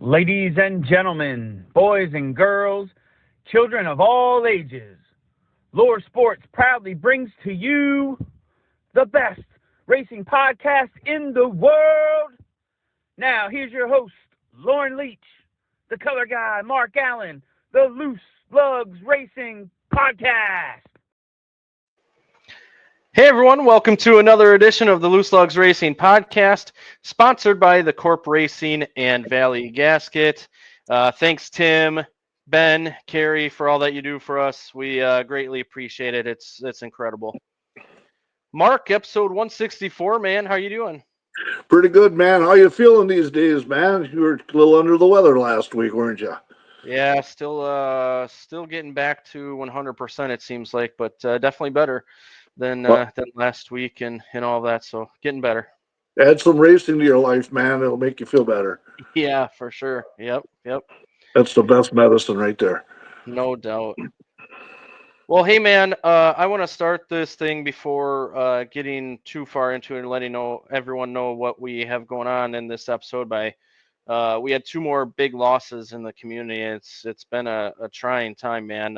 Ladies and gentlemen, boys and girls, children of all ages, Lore Sports proudly brings to you the best racing podcast in the world. Now, here's your host, Lauren Leach, the color guy, Mark Allen, the Loose Lugs Racing Podcast. Hey everyone, welcome to another edition of the Loose Lugs Racing Podcast, sponsored by the Corp Racing and Valley Gasket. Thanks Tim, Ben, Carrie for all that you do for us. We greatly appreciate it. It's incredible. Mark, episode 164, man, how you doing? Pretty good, man. How you feeling these days, man? You were a little under the weather last week, weren't you? Yeah, still getting back to 100%, it seems like, but definitely better than last week and all that. So getting better. Add some racing to your life, man. It'll make you feel better. Yeah, for sure. Yep. That's the best medicine right there. No doubt. Well, hey, man, I want to start this thing before getting too far into it and letting everyone know what we have going on in this episode. We had two more big losses in the community. It's been a trying time, man.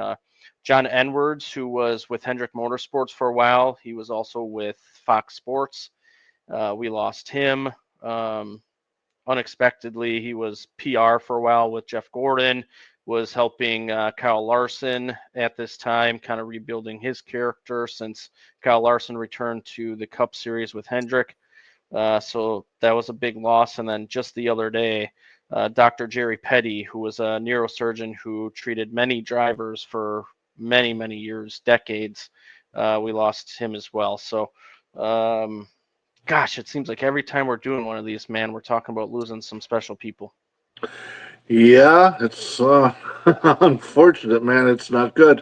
John Edwards, who was with Hendrick Motorsports for a while, he was also with Fox Sports. We lost him unexpectedly. He was PR for a while with Jeff Gordon, was helping Kyle Larson at this time, kind of rebuilding his character since Kyle Larson returned to the Cup Series with Hendrick. So that was a big loss. And then just the other day, Dr. Jerry Petty, who was a neurosurgeon who treated many drivers for many, many years, decades, we lost him as well. So, gosh, it seems like every time we're doing one of these, man, we're talking about losing some special people. Yeah, it's unfortunate, man. It's not good.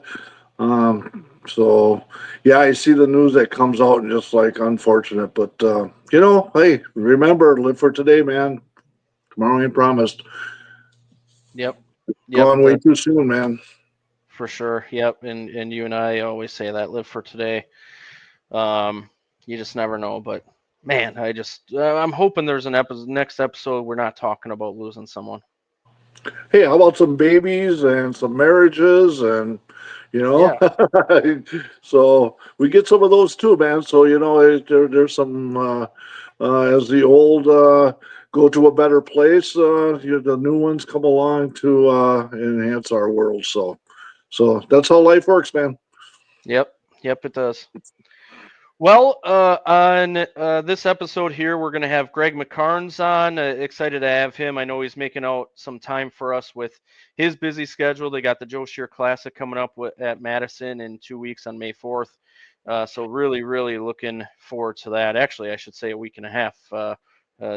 So, yeah, I see the news that comes out and just like unfortunate. But, hey, remember, live for today, man. Tomorrow ain't promised. Yep. Gone way too soon, man. For sure. Yep. And you and I always say that, live for today. You just never know. But, man, I'm hoping there's next episode we're not talking about losing someone. Hey, how about some babies and some marriages and, Yeah. So we get some of those too, man. So, there's some, as the old go to a better place, the new ones come along to enhance our world. So that's how life works, man. Yep, it does. Well, on this episode here, we're going to have Gregg McKarns on. Excited to have him. I know he's making out some time for us with his busy schedule. They got the Joe Shear Classic coming up at Madison in 2 weeks on May 4th. So really, really looking forward to that. Actually, I should say a week and a half.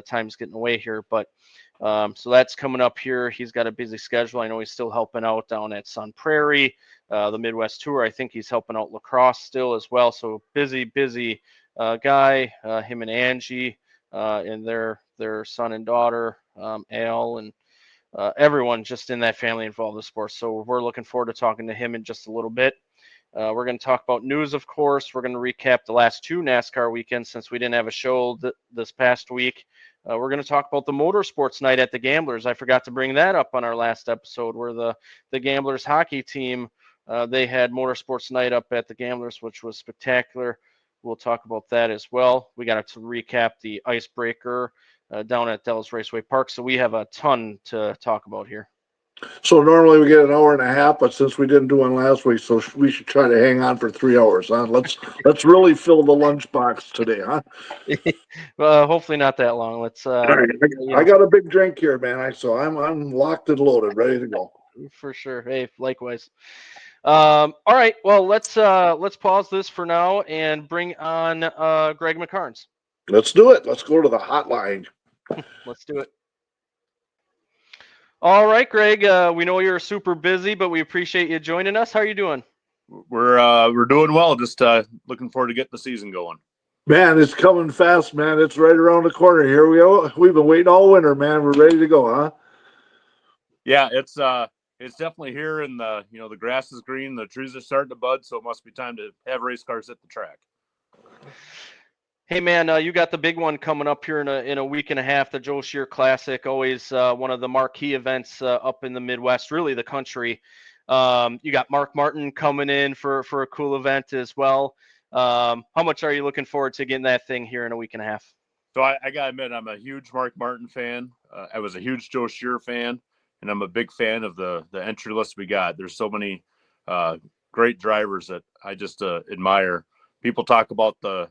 Time's getting away here. But so that's coming up here. He's got a busy schedule. I know he's still helping out down at Sun Prairie. The Midwest Tour. I think he's helping out lacrosse still as well. So busy guy. Him and Angie and their son and daughter, Al, and everyone just in that family involved in sports. So we're looking forward to talking to him in just a little bit. We're going to talk about news, of course. We're going to recap the last two NASCAR weekends since we didn't have a show this past week. We're going to talk about the motorsports night at the Gamblers. I forgot to bring that up on our last episode where the Gamblers hockey team, they had motorsports night up at the Gamblers, which was spectacular. We'll talk about that as well. We got to recap the icebreaker down at Dells Raceway Park. So we have a ton to talk about here. So normally we get an hour and a half, but since we didn't do one last week, so we should try to hang on for 3 hours. Huh? Let's really fill the lunchbox today, huh? Well, hopefully not that long. Let's. Right. I got a big drink here, man. So I'm locked and loaded, ready to go. For sure. Hey, likewise. All right. Well, let's pause this for now and bring on Gregg McKarns. Let's do it. Let's go to the hotline. Let's do it. All right, Gregg. We know you're super busy, but we appreciate you joining us. How are you doing? We're doing well. Just looking forward to getting the season going. Man, it's coming fast, man. It's right around the corner here. We've been waiting all winter, man. We're ready to go, huh? Yeah, it's definitely here, and the grass is green, the trees are starting to bud, so it must be time to have race cars at the track. Hey man, you got the big one coming up here in a week and a half, the Joe Shear Classic, always one of the marquee events up in the Midwest, really the country. You got Mark Martin coming in for a cool event as well. How much are you looking forward to getting that thing here in a week and a half? So I got to admit, I'm a huge Mark Martin fan. I was a huge Joe Shear fan, and I'm a big fan of the entry list we got. There's so many great drivers that I just admire. People talk about the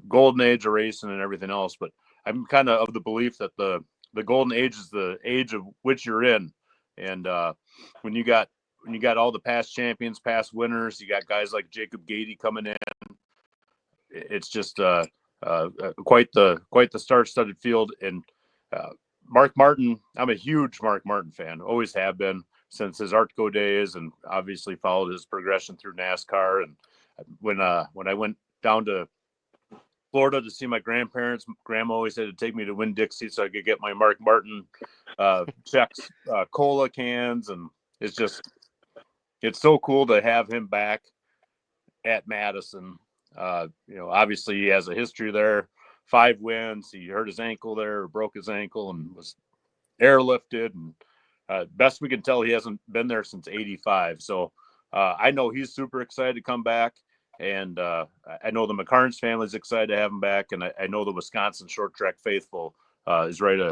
golden age of racing and everything else, but I'm kind of the belief that the golden age is the age of which you're in, and when you got all the past champions, past winners, you got guys like Jacob Gady coming in. It's just quite the star-studded field. And Mark Martin, I'm a huge Mark Martin fan, always have been since his Artco days, and obviously followed his progression through NASCAR. And when I went down to Florida to see my grandparents, Grandma always had to take me to Winn-Dixie so I could get my Mark Martin checks, cola cans, and it's so cool to have him back at Madison. Obviously he has a history there, 5 wins. He hurt his ankle there, broke his ankle, and was airlifted. And best we can tell, he hasn't been there since '85. So I know he's super excited to come back. And I know the McKarns family's excited to have him back. And I know the Wisconsin short track faithful is ready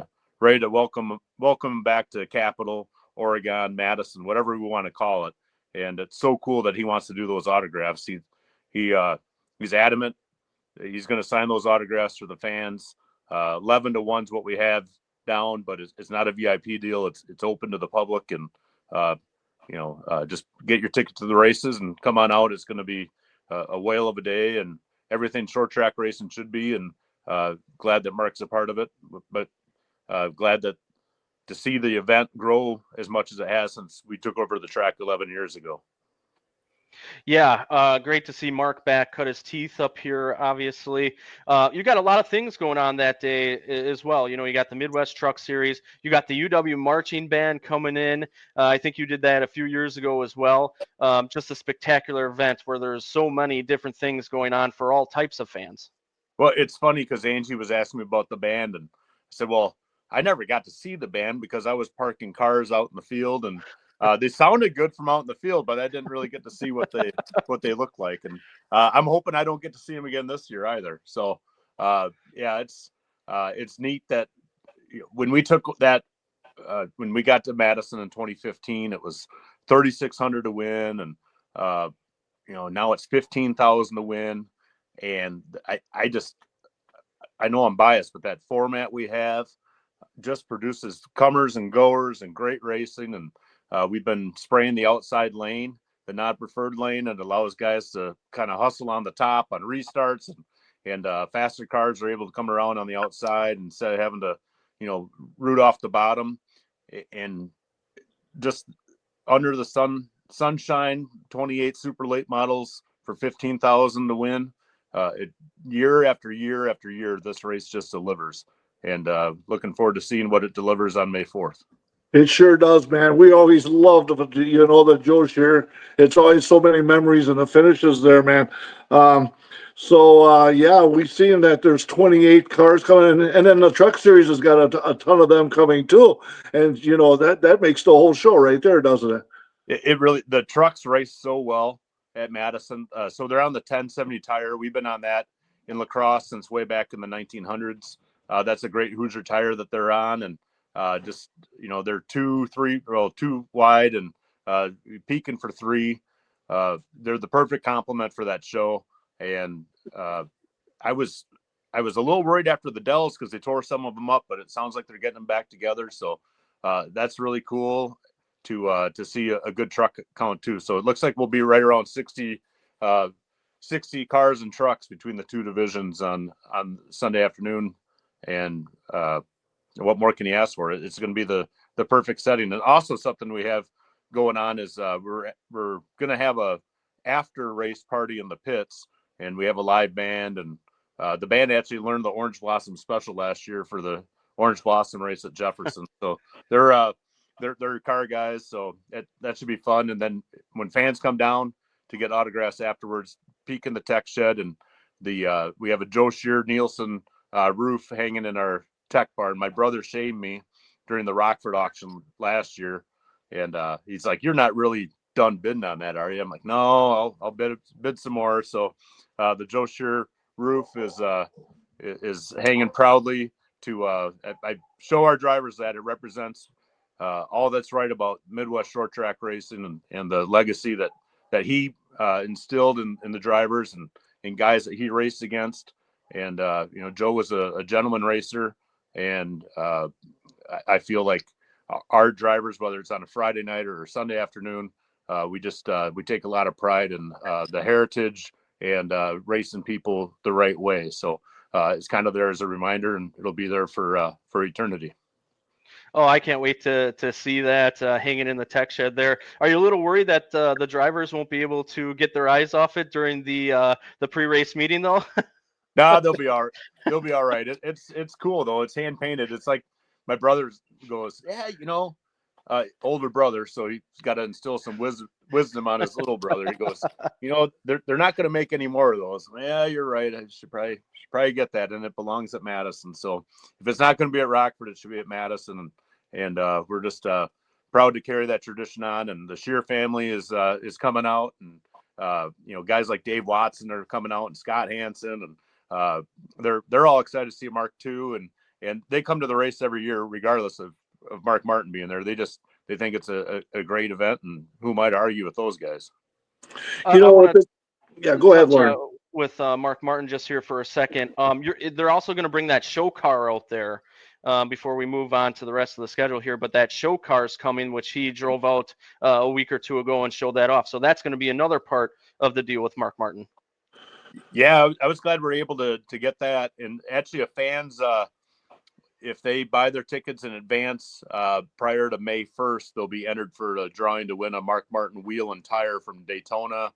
to welcome him back to Capital, Oregon, Madison, whatever we want to call it. And it's so cool that he wants to do those autographs. He's adamant he's going to sign those autographs for the fans. 11-1 is what we have down, but it's not a VIP deal. It's open to the public, and just get your ticket to the races and come on out. It's going to be a whale of a day, and everything short track racing should be. And glad that Mark's a part of it, but glad to see the event grow as much as it has since we took over the track 11 years ago. Yeah, great to see Mark back, cut his teeth up here, obviously. You got a lot of things going on that day as well. You got the Midwest Truck Series. You got the UW Marching Band coming in. I think you did that a few years ago as well. Just a spectacular event where there's so many different things going on for all types of fans. Well, it's funny because Angie was asking me about the band, and I said, well, I never got to see the band because I was parking cars out in the field, and they sounded good from out in the field, but I didn't really get to see what they looked like. And I'm hoping I don't get to see them again this year either. So it's neat that when we took that when we got to Madison in 2015, it was 3,600 to win, and now it's 15,000 to win. And I know I'm biased, but that format we have just produces comers and goers and great racing. And we've been spraying the outside lane, the non-preferred lane, and allows guys to kind of hustle on the top on restarts, and faster cars are able to come around on the outside instead of having to, root off the bottom. And just under the sunshine, 28 super late models for 15,000 to win. Year after year after year, this race just delivers, and looking forward to seeing what it delivers on May 4th. It sure does, man. We always loved the Joe Shear. It's always so many memories, and the finishes there, man. We've seen that there's 28 cars coming in, and then the Truck Series has got a ton of them coming too. And that makes the whole show right there, doesn't it? It really, the trucks race so well at Madison. So they're on the 1070 tire. We've been on that in lacrosse since way back in the 1900s. That's a great Hoosier tire that they're on, and they're 2 wide and peaking for 3. They're the perfect complement for that show. And I was a little worried after the Dells because they tore some of them up, but it sounds like they're getting them back together. So that's really cool to see a good truck count too. So it looks like we'll be right around 60 cars and trucks between the 2 divisions on Sunday afternoon. And what more can you ask for? It's going to be the perfect setting. And also something we have going on is we're going to have a after race party in the pits, and we have a live band. And the band actually learned the Orange Blossom Special last year for the Orange Blossom race at Jefferson. So they're car guys, so that should be fun. And then when fans come down to get autographs afterwards, peek in the tech shed, and we have a Joe Shear Nielsen roof hanging in our tech barn. My brother shamed me during the Rockford auction last year, and he's like, "You're not really done bidding on that, are you?" I'm like, "No, I'll bid some more." So the Joe Shear roof is hanging proudly to I show our drivers that it represents all that's right about Midwest short track racing and the legacy that he instilled in the drivers and guys that he raced against. And Joe was a gentleman racer, and I feel like our drivers, whether it's on a Friday night or Sunday afternoon, we take a lot of pride in the heritage and racing people the right way. So it's kind of there as a reminder, and it'll be there for eternity. Oh, I can't wait to see that hanging in the tech shed there. Are you a little worried that the drivers won't be able to get their eyes off it during the pre-race meeting, though? Nah, they'll be all right. They'll be all right. It's cool though. It's hand painted. It's like my brother goes, yeah, older brother, so he's got to instill some wisdom on his little brother. He goes, they're not going to make any more of those. Yeah, you're right. I should probably get that, and it belongs at Madison. So if it's not going to be at Rockford, it should be at Madison, and we're just proud to carry that tradition on. And the Shear family is coming out, and guys like Dave Watson are coming out, and Scott Hansen, and they're all excited to see Mark II, and they come to the race every year regardless of Mark Martin being there. They think it's a great event, and who might argue with those guys? Go ahead, Lauren. With Mark Martin just here for a second. They're also going to bring that show car out there before we move on to the rest of the schedule here. But that show car is coming, which he drove out a week or two ago and showed that off. So that's going to be another part of the deal with Mark Martin. Yeah, I was glad we're able to get that. And actually, if fans if they buy their tickets in advance prior to May 1st, they'll be entered for a drawing to win a Mark Martin wheel and tire from Daytona.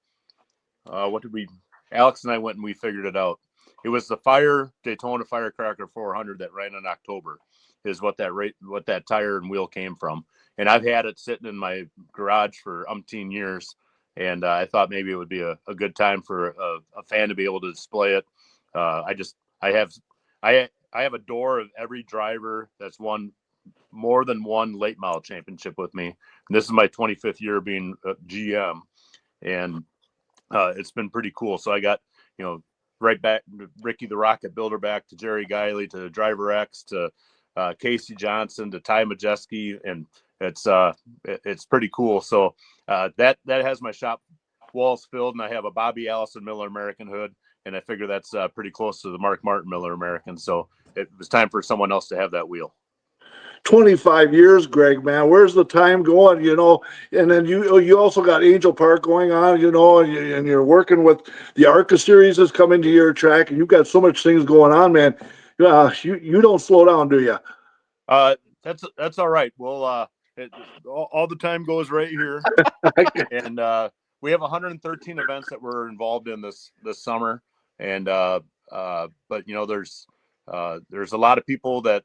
Alex and I went and we figured it out. It was the Daytona Firecracker 400 that ran in October is what that tire and wheel came from. And I've had it sitting in my garage for umpteen years. And I thought maybe it would be a good time for a fan to be able to display it. I have a door of every driver that's won more than one late model championship with me. And this is my 25th year being GM, and it's been pretty cool. So I got, right back, Ricky the Rocket Builder back to Jerry Guiley to Driver X to Casey Johnson to Ty Majeski, and it's pretty cool. So that has my shop walls filled, and I have a Bobby Allison Miller American hood, and I figure that's pretty close to the Mark Martin Miller American. So it was time for someone else to have that wheel. 25 years, Greg, man. Where's the time going, And then you also got Angel Park going on, and you're working with the ARCA series is coming to your track, and you've got so much things going on, man. You don't slow down, do you? That's all right. Well, all the time goes right here. And we have 113 events that we're involved in this summer. And but there's a lot of people that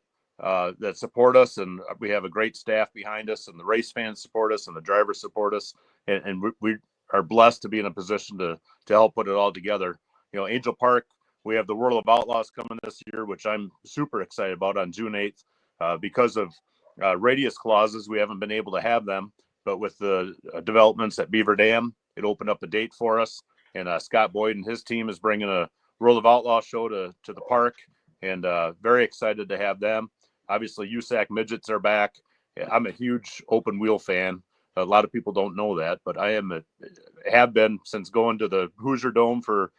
support us, and we have a great staff behind us, and the race fans support us, and the drivers support us, and we are blessed to be in a position to help put it all together. Angel Park, we have the World of Outlaws coming this year, which I'm super excited about on June 8th. Because of radius clauses, we haven't been able to have them, but with the developments at Beaver Dam, it opened up a date for us, and Scott Boyd and his team is bringing a World of Outlaws show to the park, and very excited to have them. Obviously, USAC midgets are back. I'm a huge open wheel fan. A lot of people don't know that, but I have been since going to the Hoosier Dome for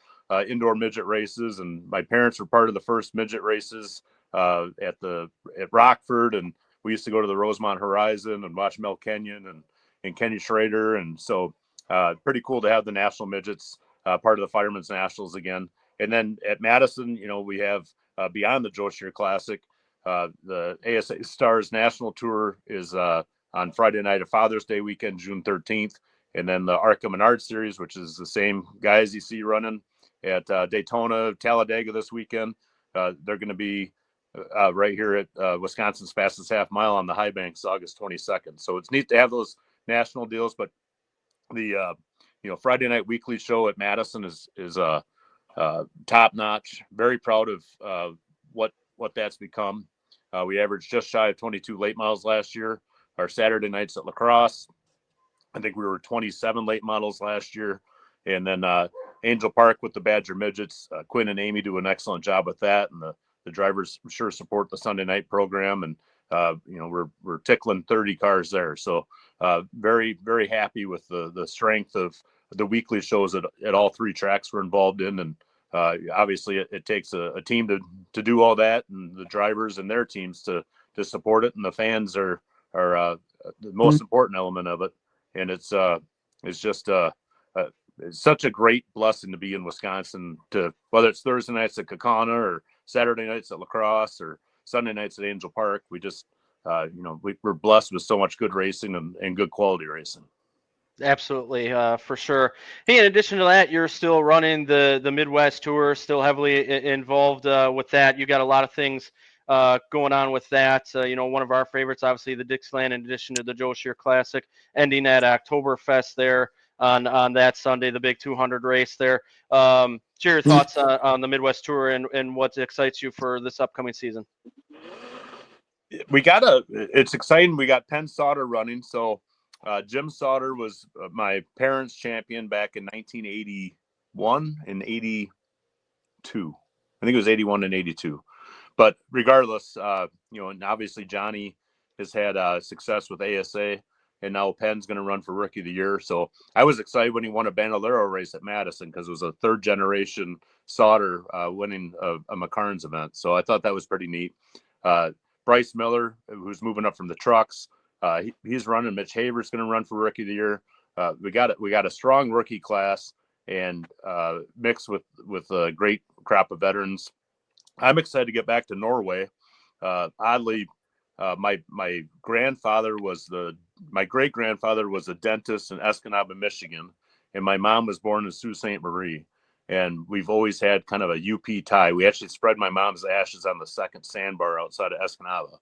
indoor midget races, and my parents were part of the first midget races at Rockford, and we used to go to the Rosemont Horizon and watch Mel Kenyon and Kenny Schrader, and so pretty cool to have the national midgets part of the Firemen's Nationals again. And then at Madison, we have beyond the Joe Shear Classic. The ASA Stars National Tour is on Friday night of Father's Day weekend, June 13th. And then the ARCA Menard Series, which is the same guys you see running at Daytona, Talladega this weekend. They're going to be right here at Wisconsin's fastest half mile on the High Banks, August 22nd. So it's neat to have those national deals. But the Friday night weekly show at Madison is top notch. Very proud of what that's become. We averaged just shy of 22 late models last year. Our Saturday nights at La Crosse, I think we were 27 late models last year. And then Angel Park with the Badger Midgets, Quinn and Amy do an excellent job with that. And the drivers sure support the Sunday night program. And, we're tickling 30 cars there. So very, very happy with the strength of the weekly shows at all three tracks we're involved in. And obviously it takes a team to do all that, and the drivers and their teams to support it. And the fans are the most important element of it. And it's just it's such a great blessing to be in Wisconsin, to whether it's Thursday nights at Kaukauna or Saturday nights at La Crosse or Sunday nights at Angel Park. We just, we're blessed with so much good racing and good quality racing. Absolutely, for sure. Hey, in addition to that, you're still running the Midwest Tour, still heavily involved with that. You got a lot of things going on with that. One of our favorites, obviously, the Dixieland, in addition to the Joe Shear Classic, ending at Oktoberfest there on that Sunday, the big 200 race there. Share your thoughts on the Midwest Tour and what excites you for this upcoming season. It's exciting. We got Penn Sauter running. So Jim Sauter was my parents' champion back in 1981 and 82. I think it was 81 and 82. But regardless, and obviously Johnny has had success with ASA, and now Penn's going to run for Rookie of the Year. So I was excited when he won a Bandolero race at Madison, because it was a third generation Sauter winning a McKarns event. So I thought that was pretty neat. Bryce Miller, who's moving up from the trucks, he's running. Mitch Haver's going to run for Rookie of the Year. We got a strong rookie class, and mixed with a great crop of veterans. I'm excited to get back to Norway. Oddly, my great grandfather was a dentist in Escanaba, Michigan, and my mom was born in Sault Ste. Marie. And we've always had kind of a UP tie. We actually spread my mom's ashes on the second sandbar outside of Escanaba.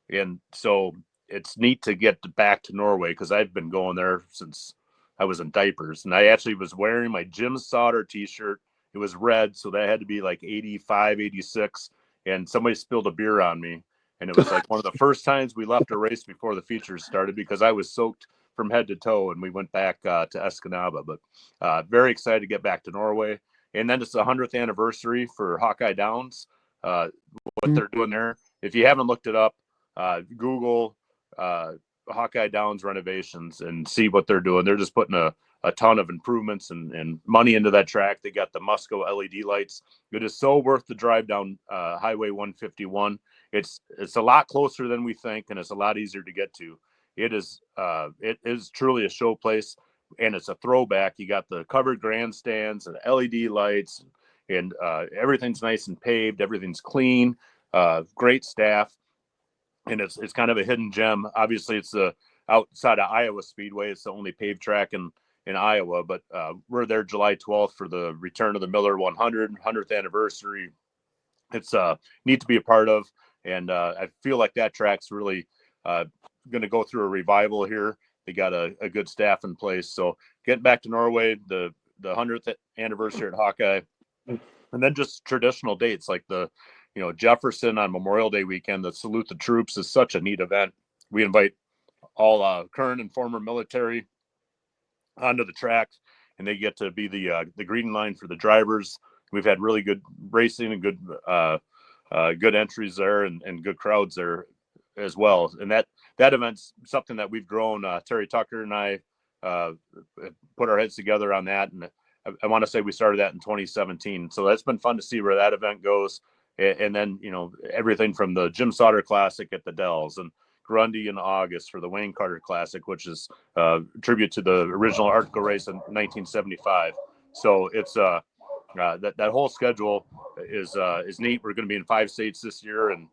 And so it's neat to get back to Norway, because I've been going there since I was in diapers. And I actually was wearing my Jim Sauter t-shirt. It was red, so that had to be like 85, 86. And somebody spilled a beer on me. And it was like one of the first times we left a race before the features started, because I was soaked from head to toe, and we went back to Escanaba. But very excited to get back to Norway. And then it's the 100th anniversary for Hawkeye Downs. What they're doing there, if you haven't looked it up, Google Hawkeye Downs renovations and see what they're doing. They're just putting a ton of improvements and money into that track. They got the Musco LED lights. It is so worth the drive down Highway 151. It's a lot closer than we think, and it's a lot easier to get to. It is truly a show place, and it's a throwback. You got the covered grandstands and LED lights, and everything's nice and paved. Everything's clean. Great staff, and it's kind of a hidden gem. Obviously, it's outside of Iowa Speedway. It's the only paved track in Iowa, but we're there July 12th for the return of the Miller 100th anniversary. It's neat to be a part of, and I feel like that track's really going to go through a revival here. They got a good staff in place. So getting back to Norway, the 100th anniversary at Hawkeye, and then just traditional dates like the Jefferson on Memorial Day weekend. The Salute the Troops is such a neat event. We invite all current and former military onto the track, and they get to be the green line for the drivers. We've had really good racing and good entries there, and good crowds there as well. And that event's something that we've grown. Terry Tucker and I put our heads together on that, and I want to say we started that in 2017. So that's been fun to see where that event goes. And then everything from the Jim Sauter Classic at the Dells, and Grundy in August for the Wayne Carter Classic, which is a tribute to the original Article race in 1975. So it's that whole schedule is neat. We're going to be in 5 states this year, and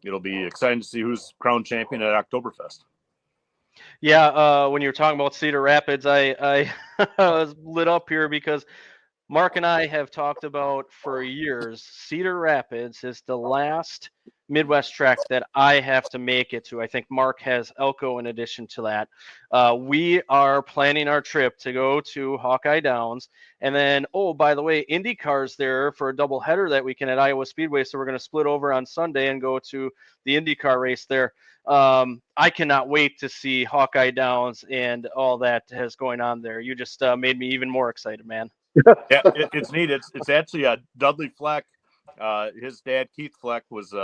it'll be exciting to see who's crowned champion at Oktoberfest. Yeah, when you were talking about Cedar Rapids, I was lit up here because Mark and I have talked about for years, Cedar Rapids is the last Midwest track that I have to make it to. I think Mark has Elko in addition to that. We are planning our trip to go to Hawkeye Downs. And then, oh, by the way, IndyCar's there for a doubleheader that weekend at Iowa Speedway. So we're going to split over on Sunday and go to the IndyCar race there. I cannot wait to see Hawkeye Downs and all that has going on there. You just made me even more excited, man. Yeah, it's neat. It's actually Dudley Fleck. His dad Keith Fleck was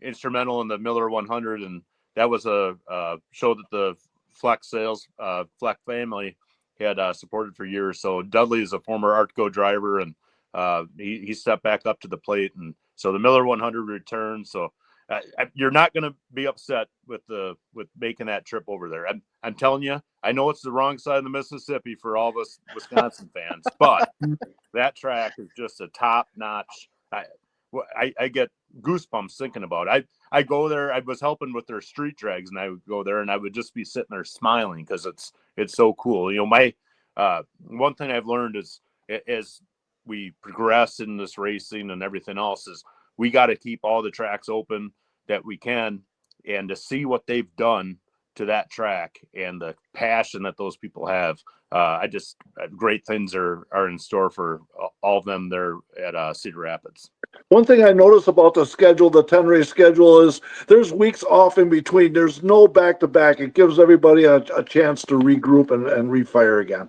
instrumental in the Miller 100, and that was a show that the Fleck family had supported for years. So Dudley is a former Artco driver, and he stepped back up to the plate, and so the Miller 100 returned. So you're not going to be upset with making that trip over there. I'm telling you, I know it's the wrong side of the Mississippi for all of us Wisconsin fans, but that track is just a top notch. I get goosebumps thinking about it. I go there. I was helping with their street drags, and I would go there, and I would just be sitting there smiling because it's so cool. You know, my one thing I've learned is as we progress in this racing and everything else is we got to keep all the tracks open that we can, and to see what they've done to that track and the passion that those people have. Great things are in store for all of them there at Cedar Rapids. One thing I noticed about the schedule, the 10-race schedule, is there's weeks off in between. There's no back-to-back. It gives everybody a chance to regroup and refire again.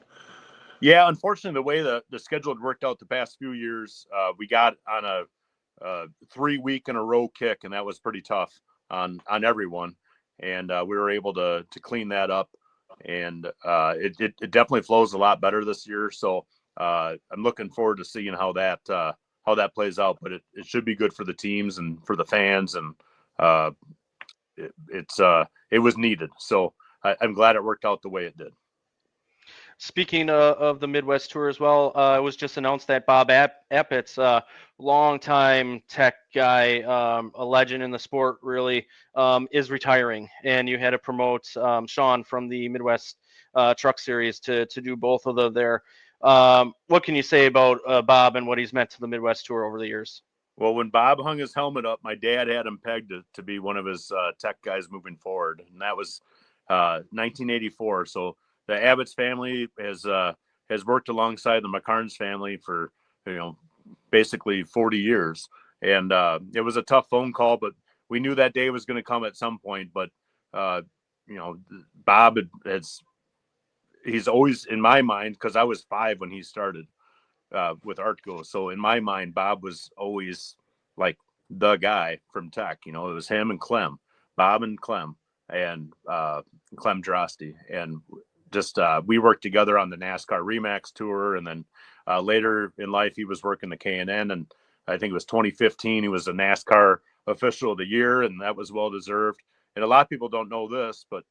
Yeah, unfortunately, the way the schedule had worked out the past few years, we got on a 3-week in a row kick, and that was pretty tough on everyone. And we were able to clean that up, and it definitely flows a lot better this year. So I'm looking forward to seeing how that plays out. But it should be good for the teams and for the fans, and it was needed. So I'm glad it worked out the way it did. Speaking of the Midwest Tour as well, it was just announced that Bob Eppett's longtime tech guy, a legend in the sport, really, is retiring. And you had to promote Sean from the Midwest Truck Series to do both of them there. What can you say about Bob and what he's meant to the Midwest Tour over the years? Well, when Bob hung his helmet up, my dad had him pegged to be one of his tech guys moving forward. And that was 1984. So the Abbott's family has worked alongside the McKarns family for, basically 40 years. And it was a tough phone call, but we knew that day was going to come at some point. But, Bob he's always in my mind, because I was 5 when he started with Artco. So in my mind, Bob was always like the guy from tech. It was him and Clem, Bob and Clem, and Clem Drosty. And just we worked together on the NASCAR Remax Tour, and then later in life he was working the K&N, and I think it was 2015 he was a NASCAR official of the year, and that was well deserved. And a lot of people don't know this, but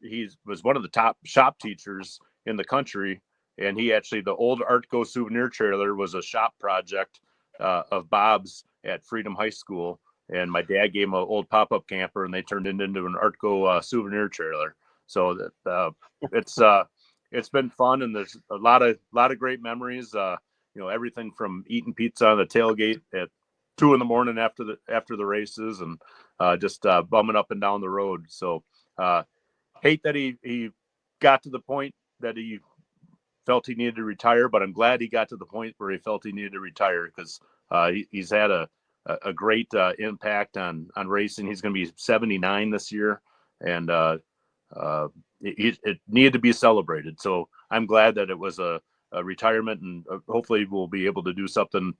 he was one of the top shop teachers in the country, and he actually, the old Artco souvenir trailer was a shop project of Bob's at Freedom High School, and my dad gave him an old pop-up camper, and they turned it into an Artco souvenir trailer. So that it's been fun, and there's a lot of great memories. Everything from eating pizza on the tailgate at 2 a.m. after the races, and just bumming up and down the road. So hate that he got to the point that he felt he needed to retire, but I'm glad he got to the point where he felt he needed to retire, because he's had a great impact on racing. He's going to be 79 this year, and it needed to be celebrated. So I'm glad that it was a retirement, and hopefully we'll be able to do something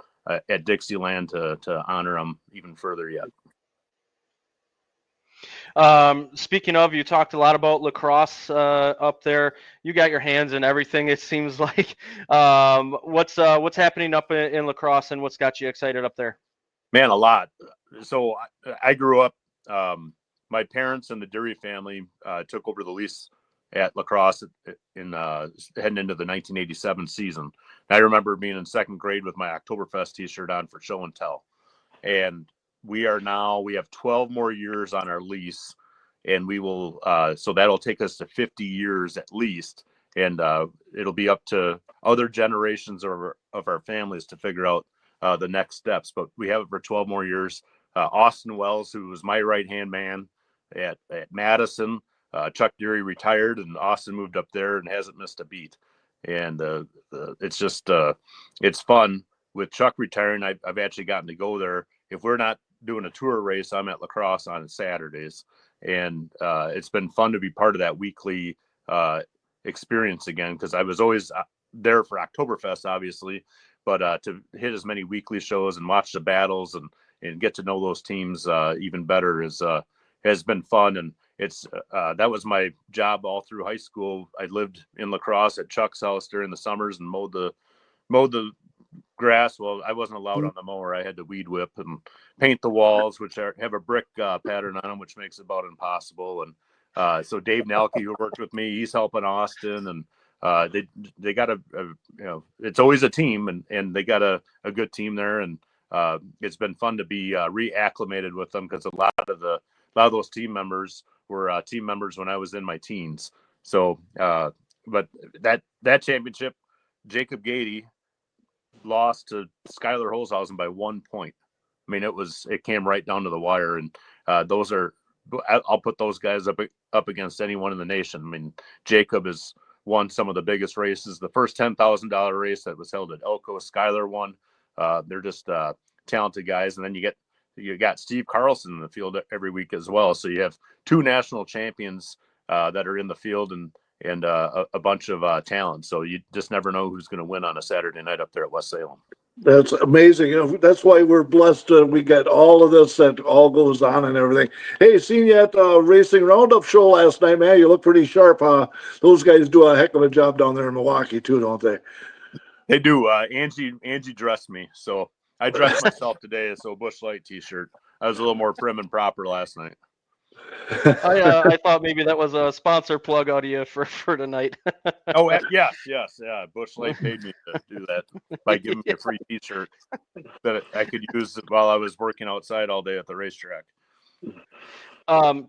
at Dixieland to honor him even further yet. Speaking of, you talked a lot about lacrosse up there. You got your hands in everything, it seems like. What's happening up in lacrosse, and what's got you excited up there? Man, a lot. So I grew up, my parents and the Dury family took over the lease at lacrosse in heading into the 1987 season. And I remember being in second grade with my Oktoberfest t-shirt on for show and tell. And we have 12 more years on our lease, and we will, so that'll take us to 50 years at least. and it'll be up to other generations of our families to figure out the next steps. But we have it for 12 more years. Austin Wells, who was my right-hand man at Madison, Chuck Deary retired, and Austin moved up there and hasn't missed a beat. And it's just it's fun. With Chuck retiring, I've actually gotten to go there. If we're not doing a tour race, I'm at La Crosse on Saturdays, and it's been fun to be part of that weekly experience again, because I was always there for Oktoberfest, obviously, but to hit as many weekly shows and watch the battles and get to know those teams even better has been fun. And it's that was my job all through high school. I lived in La Crosse at Chuck's house during the summers and mowed the grass. Well, I wasn't allowed on the mower. I had to weed whip and paint the walls, which have a brick pattern on them, which makes it about impossible. And so Dave Nelke, who worked with me, he's helping Austin, and they got it's always a team, and they got a good team there. And it's been fun to be reacclimated with them, because a lot of those team members were team members when I was in my teens. So, but that championship, Jacob Gady lost to Skylar Holzhausen by 1 point. I mean, it came right down to the wire, and I'll put those guys up against anyone in the nation. I mean, Jacob has won some of the biggest races. The first $10,000 race that was held at Elko, Skylar won. They're just talented guys, and then you got Steve Carlson in the field every week as well. So you have two national champions that are in the field, and a bunch of talent. So you just never know who's going to win on a Saturday night up there at West Salem. That's amazing. That's why we're blessed. We get all of this that all goes on and everything. Hey, seen you at the Racing Roundup show last night, man. You look pretty sharp. Those guys do a heck of a job down there in Milwaukee too, don't they? They do. Angie dressed me, so I dressed myself today. So Busch Light T-shirt. I was a little more prim and proper last night. I thought maybe that was a sponsor plug out of you for tonight. Oh, yes. Yeah. Busch Light paid me to do that by giving me a free T-shirt that I could use while I was working outside all day at the racetrack.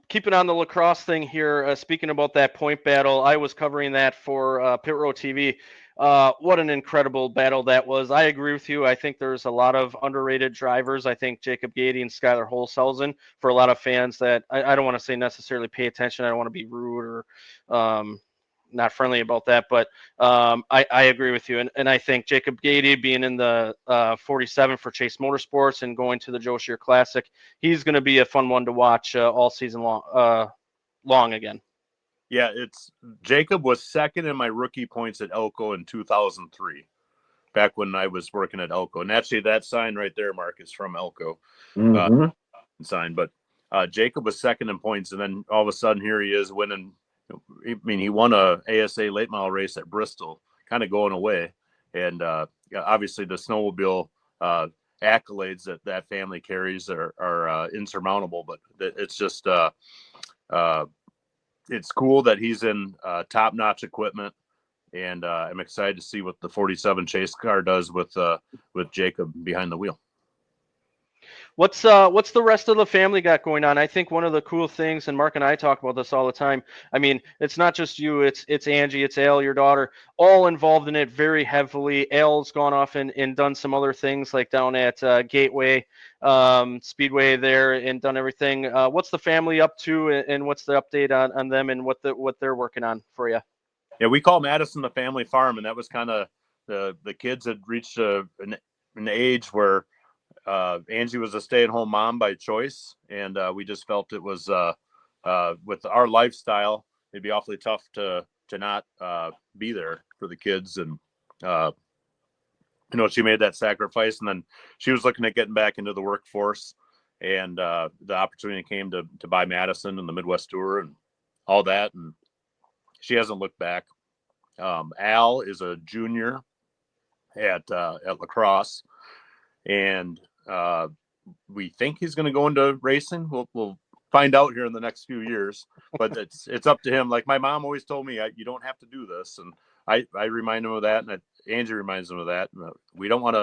Keeping on the lacrosse thing here, speaking about that point battle, I was covering that for Pit Row TV. What an incredible battle that was. I agree with you. I think there's a lot of underrated drivers. I think Jacob Gady and Skylar Holzhausen, for a lot of fans that I don't want to say necessarily pay attention. I don't want to be rude or not friendly about that, but I agree with you. And I think Jacob Gady being in the 47 for Chase Motorsports and going to the Joe Shear Classic, he's going to be a fun one to watch all season long again. Yeah, Jacob was second in my rookie points at Elko in 2003, back when I was working at Elko. And actually, that sign right there, Mark, is from Elko. Sign. But Jacob was second in points, and then all of a sudden, here he is winning. I mean, he won a ASA late model race at Bristol, kind of going away. And obviously, the snowmobile accolades that family carries are insurmountable. But it's just it's cool that he's in top-notch equipment, and I'm excited to see what the 47 chase car does with Jacob behind the wheel. What's the rest of the family got going on? I think one of the cool things, and Mark and I talk about this all the time. I mean, it's not just you, it's Angie, it's Al, your daughter, all involved in it very heavily. Al's gone off and done some other things, like down at Gateway Speedway there, and done everything. What's the family up to, and what's the update on them and what they're working on for you? Yeah, we call Madison the family farm, and that was kind of the kids had reached an age where Angie was a stay-at-home mom by choice, and we just felt it was with our lifestyle, it'd be awfully tough to not be there for the kids. And she made that sacrifice, and then she was looking at getting back into the workforce, and the opportunity came to buy Madison and the Midwest Tour and all that, and she hasn't looked back. Al is a junior at La Crosse, and we think he's going to go into racing. We'll find out here in the next few years, but it's up to him. Like my mom always told me, you don't have to do this, and I remind him of that, and Angie reminds him of that. We don't want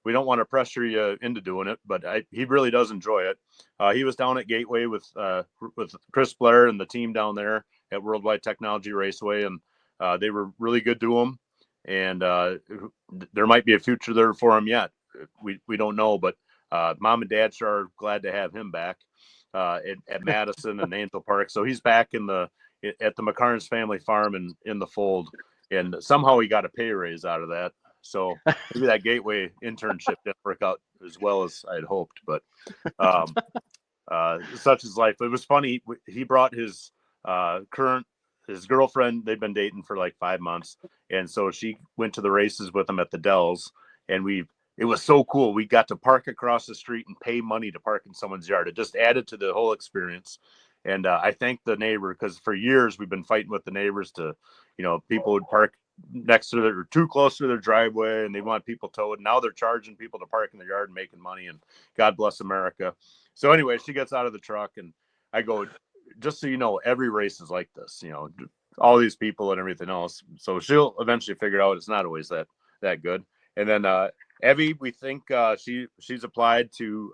to pressure you into doing it, but he really does enjoy it. He was down at Gateway with Chris Blair and the team down there at Worldwide Technology Raceway, and they were really good to him, and there might be a future there for him yet. We don't know, but Mom and Dad sure are glad to have him back at Madison and Angel Park. So he's back at the McKarns family farm in the fold, and somehow he got a pay raise out of that. So maybe that Gateway internship didn't work out as well as I'd hoped, but such is life. It was funny. He brought his girlfriend. They've been dating for like 5 months, and so she went to the races with him at the Dells, and it was so cool. We got to park across the street and pay money to park in someone's yard. It just added to the whole experience. And I thank the neighbor, because for years we've been fighting with the neighbors to, people would park next to or too close to their driveway, and they want people towed. Now they're charging people to park in their yard and making money, and God bless America. So anyway, she gets out of the truck, and I go, just so you know, every race is like this, all these people and everything else. So she'll eventually figure out it's not always that good. And then Evie, we think she's applied to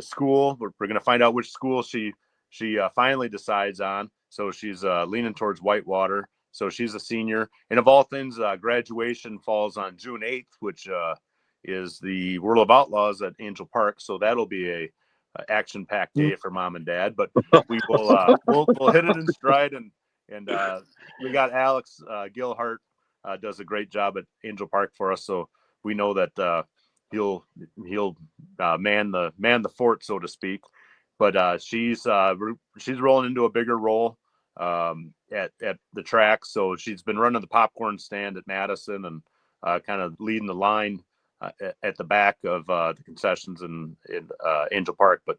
school. We're going to find out which school she finally decides on. So she's leaning towards Whitewater. So she's a senior. And of all things, graduation falls on June 8th, which is the World of Outlaws at Angel Park. So that'll be a action-packed day for Mom and Dad. But we will we'll hit it in stride. And we got Alex Gilhart does a great job at Angel Park for us. So we know that he'll man the fort, so to speak. But she's rolling into a bigger role at the track. So she's been running the popcorn stand at Madison and kind of leading the line at the back of the concessions in Angel Park. But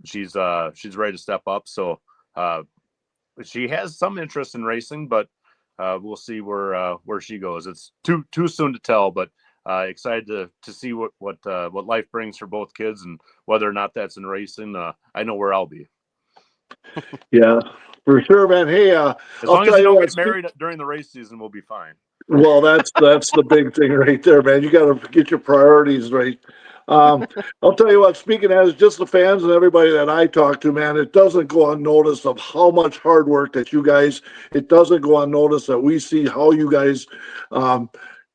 she's ready to step up. So she has some interest in racing, but we'll see where she goes. It's too soon to tell, but excited to see what life brings for both kids, and whether or not that's in racing. I know where I'll be. Yeah, for sure, man. Hey, as long as you don't get married during the race season, we'll be fine. Well, that's the big thing right there, man. You got to get your priorities right. I'll tell you what, speaking as just the fans and everybody that I talk to, man, it doesn't go unnoticed of how much hard work that you guys, it doesn't go unnoticed that we see how you guys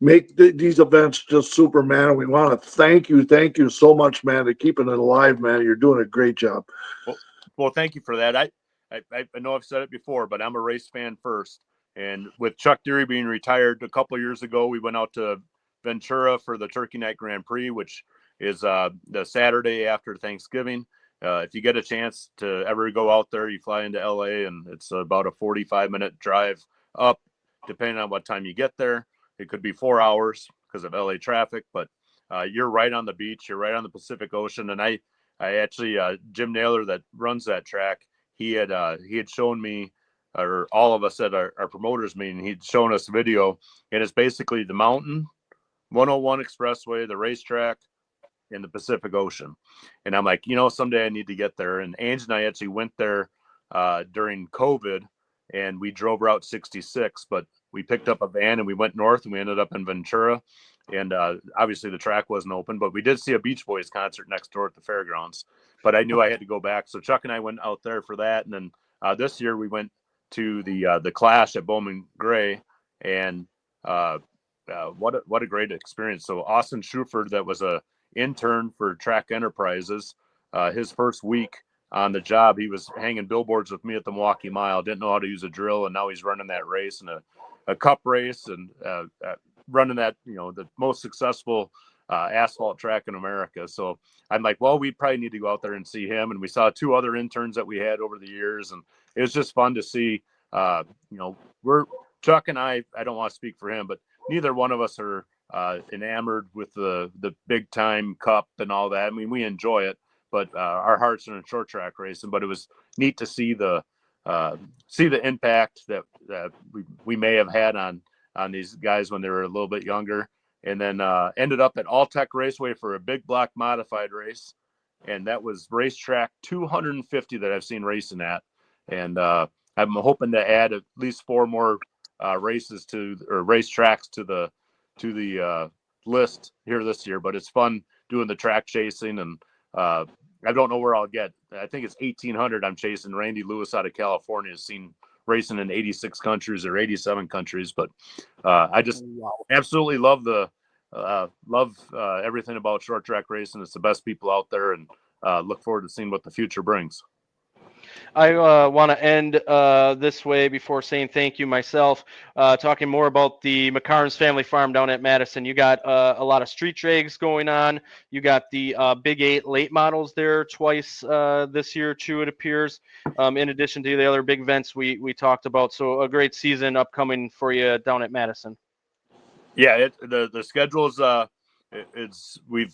make these events just super, man. We want to thank you so much, man, to keeping it alive, man. You're doing a great job. Well, thank you for that. I know I've said it before, but I'm a race fan first. And with Chuck Deary being retired a couple of years ago, we went out to Ventura for the Turkey Night Grand Prix, which is the Saturday after Thanksgiving. If you get a chance to ever go out there, you fly into LA, and it's about a 45-minute drive up, depending on what time you get there. It could be 4 hours because of LA traffic, but you're right on the beach. You're right on the Pacific Ocean. And I actually, Jim Naylor that runs that track, he had shown me, or all of us at our promoters meeting, he'd shown us video, and it's basically the mountain, 101 Expressway, the racetrack, in the Pacific Ocean. And I'm like, someday I need to get there. And Ange and I actually went there during COVID, and we drove Route 66, but we picked up a van and we went north, and we ended up in Ventura. And obviously the track wasn't open, but we did see a Beach Boys concert next door at the fairgrounds. But I knew I had to go back. So Chuck and I went out there for that. And then this year we went to the Clash at Bowman Gray, and what a great experience. So Austin Schuford, that was a intern for Track Enterprises, his first week on the job, he was hanging billboards with me at the Milwaukee Mile, didn't know how to use a drill, and now he's running that race and a cup race, and running that, the most successful asphalt track in America. So I'm like, well, we probably need to go out there and see him. And we saw 2 other interns that we had over the years, and it was just fun to see. We're Chuck and I don't want to speak for him, but neither one of us are enamored with the big time cup and all that. I mean, we enjoy it, but our hearts are in short track racing. But it was neat to see the impact that we may have had on these guys when they were a little bit younger. And then ended up at All Tech Raceway for a big block modified race, and that was racetrack 250 that I've seen racing at. And I'm hoping to add at least 4 more races or racetracks to the list here this year. But it's fun doing the track chasing, and I don't know where I'll get. I think it's 1,800 I'm chasing. Randy Lewis out of California has seen racing in 86 countries or 87 countries. But I just absolutely love everything about short track racing. It's the best people out there, and look forward to seeing what the future brings. I want to end this way before saying thank you myself, talking more about the McKarns family farm down at Madison. You got a lot of street drags going on. You got the Big 8 late models there twice this year, too, it appears, in addition to the other big events we talked about. So a great season upcoming for you down at Madison. Yeah, the schedule is we've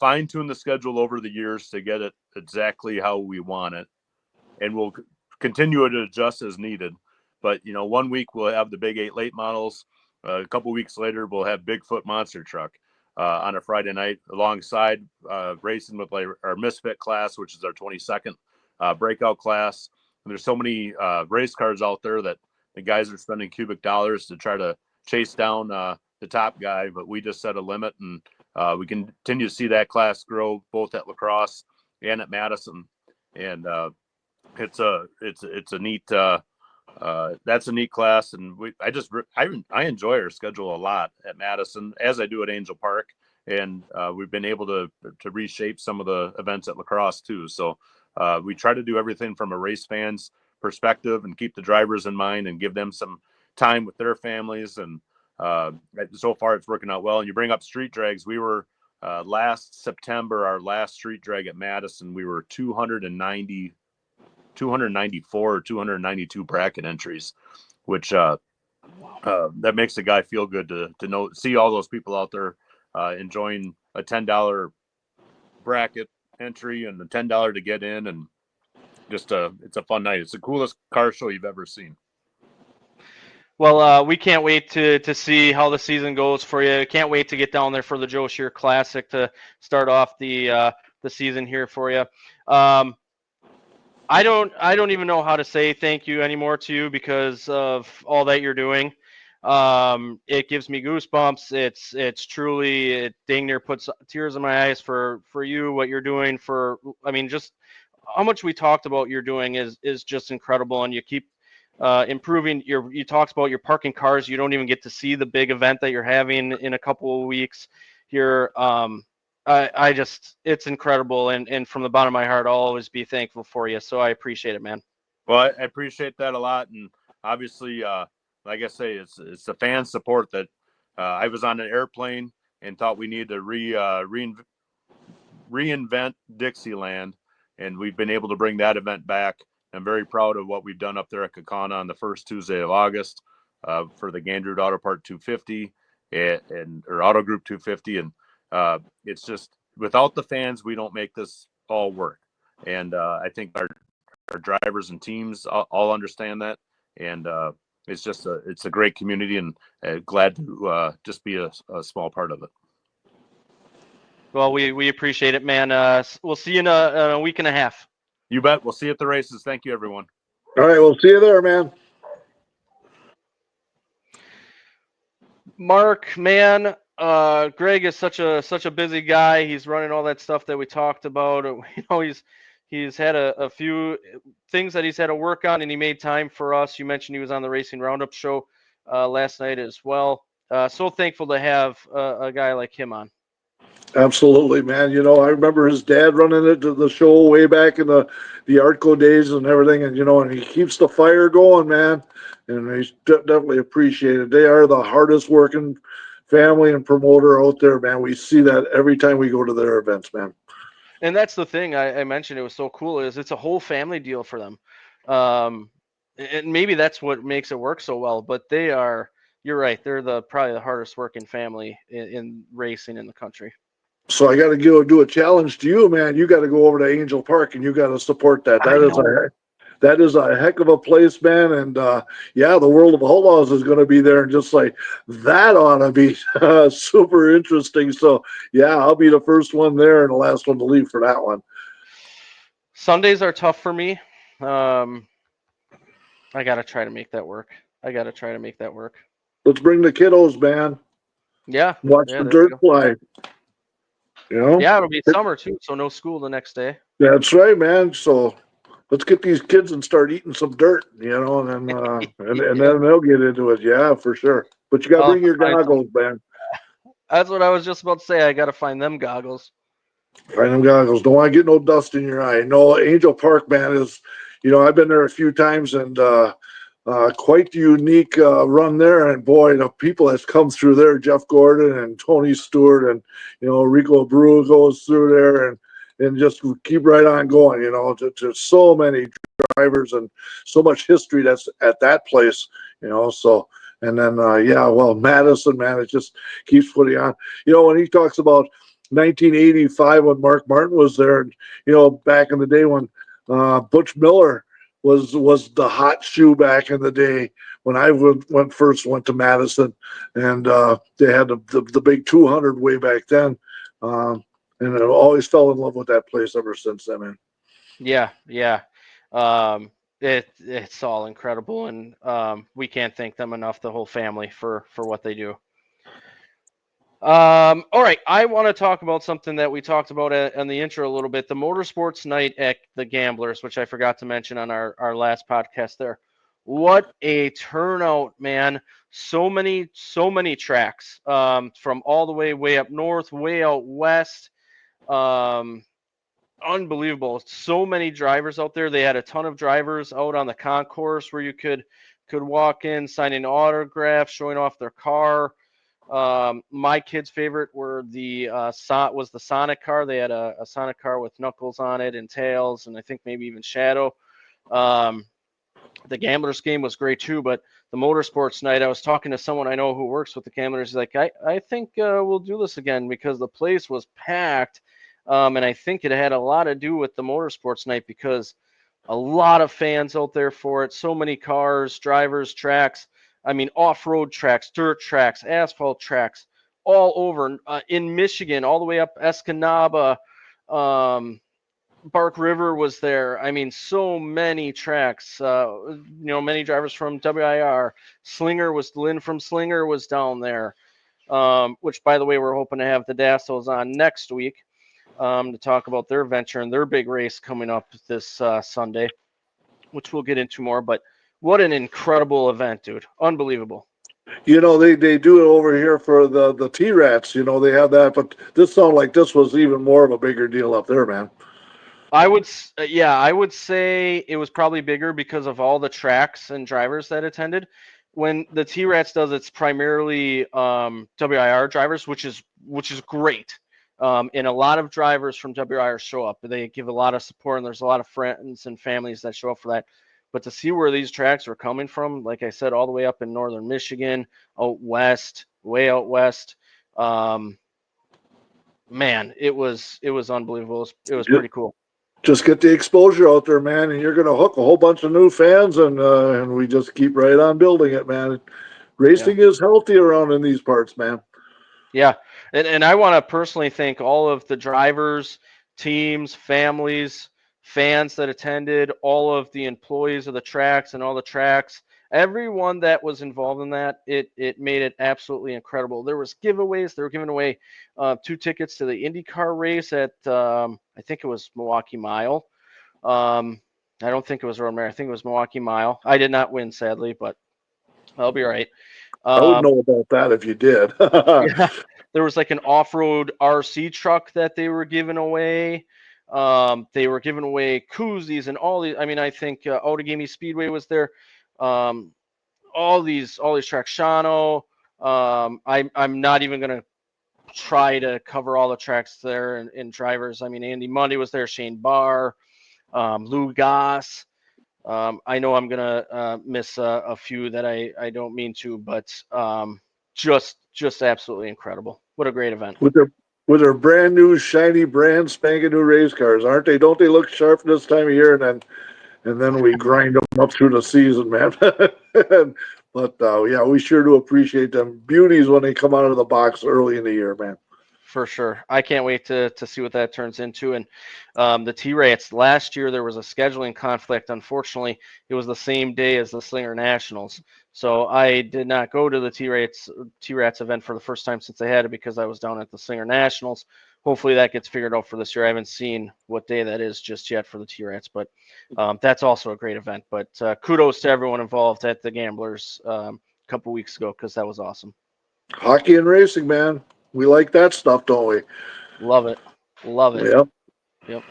fine-tuned the schedule over the years to get it exactly how we want it. And we'll continue to adjust as needed. But, 1 week we'll have the Big 8 late models. A couple weeks later, we'll have Bigfoot Monster Truck on a Friday night alongside racing with our Misfit class, which is our 22nd breakout class. And there's so many race cars out there that the guys are spending cubic dollars to try to chase down the top guy. But we just set a limit, and we continue to see that class grow both at La Crosse and at Madison. And it's a neat that's a neat class, and I enjoy our schedule a lot at Madison, as I do at Angel Park, and we've been able to reshape some of the events at La Crosse too. So we try to do everything from a race fan's perspective and keep the drivers in mind and give them some time with their families, and so far it's working out well. And you bring up street drags. We were last September, our last street drag at Madison, we were 294 or 292 bracket entries, which that makes a guy feel good to see all those people out there enjoying a $10 bracket entry and the $10 to get in, and just it's a fun night. It's the coolest car show you've ever seen. Well, we can't wait to see how the season goes for you. Can't wait to get down there for the Joe Shear Classic to start off the season here for you. I don't even know how to say thank you anymore to you because of all that you're doing. It gives me goosebumps. It's truly, it dang near puts tears in my eyes for you, what you're doing just how much we talked about you're doing is just incredible. And you keep improving you talked about your parking cars. You don't even get to see the big event that you're having in a couple of weeks here. It's incredible, and from the bottom of my heart, I'll always be thankful for you. So I appreciate it, man. Well, I appreciate that a lot, and obviously, like I say, it's the fan support that I was on an airplane and thought we needed to reinvent Dixieland, and we've been able to bring that event back. I'm very proud of what we've done up there at Kaukauna on the first Tuesday of August for the Gandrud Auto Part 250 or Auto Group 250, and it's just, without the fans, we don't make this all work. And I think our drivers and teams all understand that. And it's just it's a great community, and glad to just be a small part of it. Well, we appreciate it, man. We'll see you in a week and a half. You bet. We'll see you at the races. Thank you, everyone. All right. We'll see you there, man. Mark, man, Gregg is such a busy guy. He's running all that stuff that we talked about. He's had a few things that he's had to work on, and he made time for us. You mentioned he was on the Racing Roundup show last night as well. So thankful to have a guy like him on. Absolutely, man. I remember his dad running it to the show way back in the Artco days and everything, and and he keeps the fire going, man. And he's definitely appreciated. They are the hardest working family and promoter out there, man. We see that every time we go to their events, man. And that's the thing I mentioned. It was so cool. Is it's a whole family deal for them, and maybe that's what makes it work so well. But they are. You're right. They're probably the hardest working family in racing in the country. So I got to do a challenge to you, man. You got to go over to Angel Park and you got to support that. That is a heck of a place, man. And the World of Outlaws is going to be there, and just like that ought to be super interesting. So I'll be the first one there and the last one to leave for that one. Sundays are tough for me. I got to try to make that work. Let's bring the kiddos, man. Yeah. Watch the dirt fly. Yeah, it'll be summer too, so no school the next day. That's right, man. So let's get these kids and start eating some dirt, and then and Yeah. then they'll get into it. Yeah, for sure. But you got to I'll bring your find some. goggles, man. That's what I was just about to say. I got to find them goggles. Find them goggles. Don't want to get no dust in your eye. No, Angel Park, man, is, I've been there a few times and quite the unique run there. And boy, the people that's come through there, Jeff Gordon and Tony Stewart and, Rico Brew goes through there and just keep right on going, to so many drivers and so much history that's at that place, so. And then, Madison, man, it just keeps putting on. When he talks about 1985 when Mark Martin was there, and back in the day when Butch Miller was the hot shoe back in the day when I first went to Madison, and they had the big 200 way back then, and I always fell in love with that place ever since then, man. Yeah, yeah. It's all incredible, and we can't thank them enough, the whole family, for what they do. All right, I want to talk about something that we talked about in the intro a little bit, the motorsports night at the Gamblers, which I forgot to mention on our last podcast there. What a turnout, man. So many tracks, from all the way up north, way out west. Unbelievable. So many drivers out there. They had a ton of drivers out on the concourse where you could walk in, signing autographs, showing off their car. My kids' favorite was the Sonic car. They had a Sonic car with Knuckles on it and Tails, and I think maybe even Shadow. The Gamblers game was great too, but the motorsports night, I was talking to someone I know who works with the Gamblers. He's like, I think we'll do this again because the place was packed. And I think it had a lot to do with the motorsports night because a lot of fans out there for it. So many cars, drivers, tracks. I mean, off-road tracks, dirt tracks, asphalt tracks, all over in Michigan, all the way up Escanaba. Bark River was there. I mean, so many tracks. Many drivers from WIR. Lynn from Slinger was down there. Which, by the way, we're hoping to have the Dassos on next week. To talk about their venture and their big race coming up this Sunday, which we'll get into more. But what an incredible event, dude. Unbelievable. They do it over here for the T-Rats. They have that, but this sounded like this was even more of a bigger deal up there, man. I would say it was probably bigger because of all the tracks and drivers that attended. When the T-Rats does, it's primarily WIR drivers, which is great. And a lot of drivers from WIR show up. They give a lot of support, and there's a lot of friends and families that show up for that. But to see where these tracks are coming from, like I said, all the way up in northern Michigan, way out west, man, it was unbelievable. It was pretty cool. Just get the exposure out there, man, and you're going to hook a whole bunch of new fans, and we just keep right on building it, man. Racing is healthy around in these parts, man. Yeah, and I want to personally thank all of the drivers, teams, families, fans that attended, all of the employees of the tracks and all the tracks, everyone that was involved in that. It made it absolutely incredible. There was giveaways. They were giving away 2 tickets to the IndyCar race at I think it was Milwaukee Mile. I don't think it was Road Mare. I think it was Milwaukee Mile. I did not win, sadly, but I'll be all right. I would know about that if you did. Yeah, there was like an off-road RC truck that they were giving away. They were giving away koozies and all these. I mean, I think Outagamie Speedway was there. All these tracks. Shawano. I'm not even gonna try to cover all the tracks there and drivers. I mean, Andy Mundy was there. Shane Barr, Lou Goss. I know I'm gonna miss a few that I don't mean to, but just absolutely incredible. What a great event. With their brand new, shiny, brand spanking new race cars, aren't they? Don't they look sharp this time of year? And then we grind them up through the season, man. But we sure do appreciate them beauties when they come out of the box early in the year, man. For sure. I can't wait to see what that turns into. And the T-Rats, last year there was a scheduling conflict. Unfortunately, it was the same day as the Slinger Nationals. So I did not go to the T-Rats event for the first time since they had it because I was down at the Slinger Nationals, hopefully that gets figured out for this year. I haven't seen what day that is just yet for the T-Rats, but that's also a great event. But kudos to everyone involved at the Gamblers a couple weeks ago, because that was awesome. Hockey and racing, man. We like that stuff, don't we? Love it. Love it. Yep. Yep.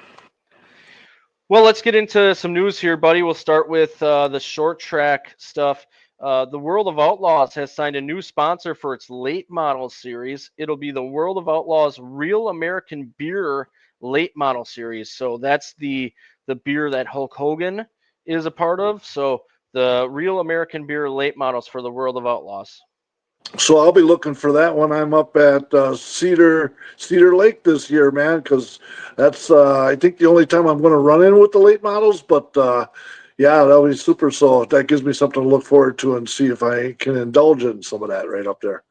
Well, let's get into some news here, buddy. We'll start with the short track stuff. The World of Outlaws has signed a new sponsor for its late model series. It'll be the World of Outlaws Real American Beer Late Model Series. So that's the beer that Hulk Hogan is a part of. So the Real American Beer Late Models for the World of Outlaws. So I'll be looking for that when I'm up at Cedar Lake this year, man, because that's I think the only time I'm going to run in with the late models. But yeah, that'll be super. So that gives me something to look forward to and see if I can indulge in some of that right up there.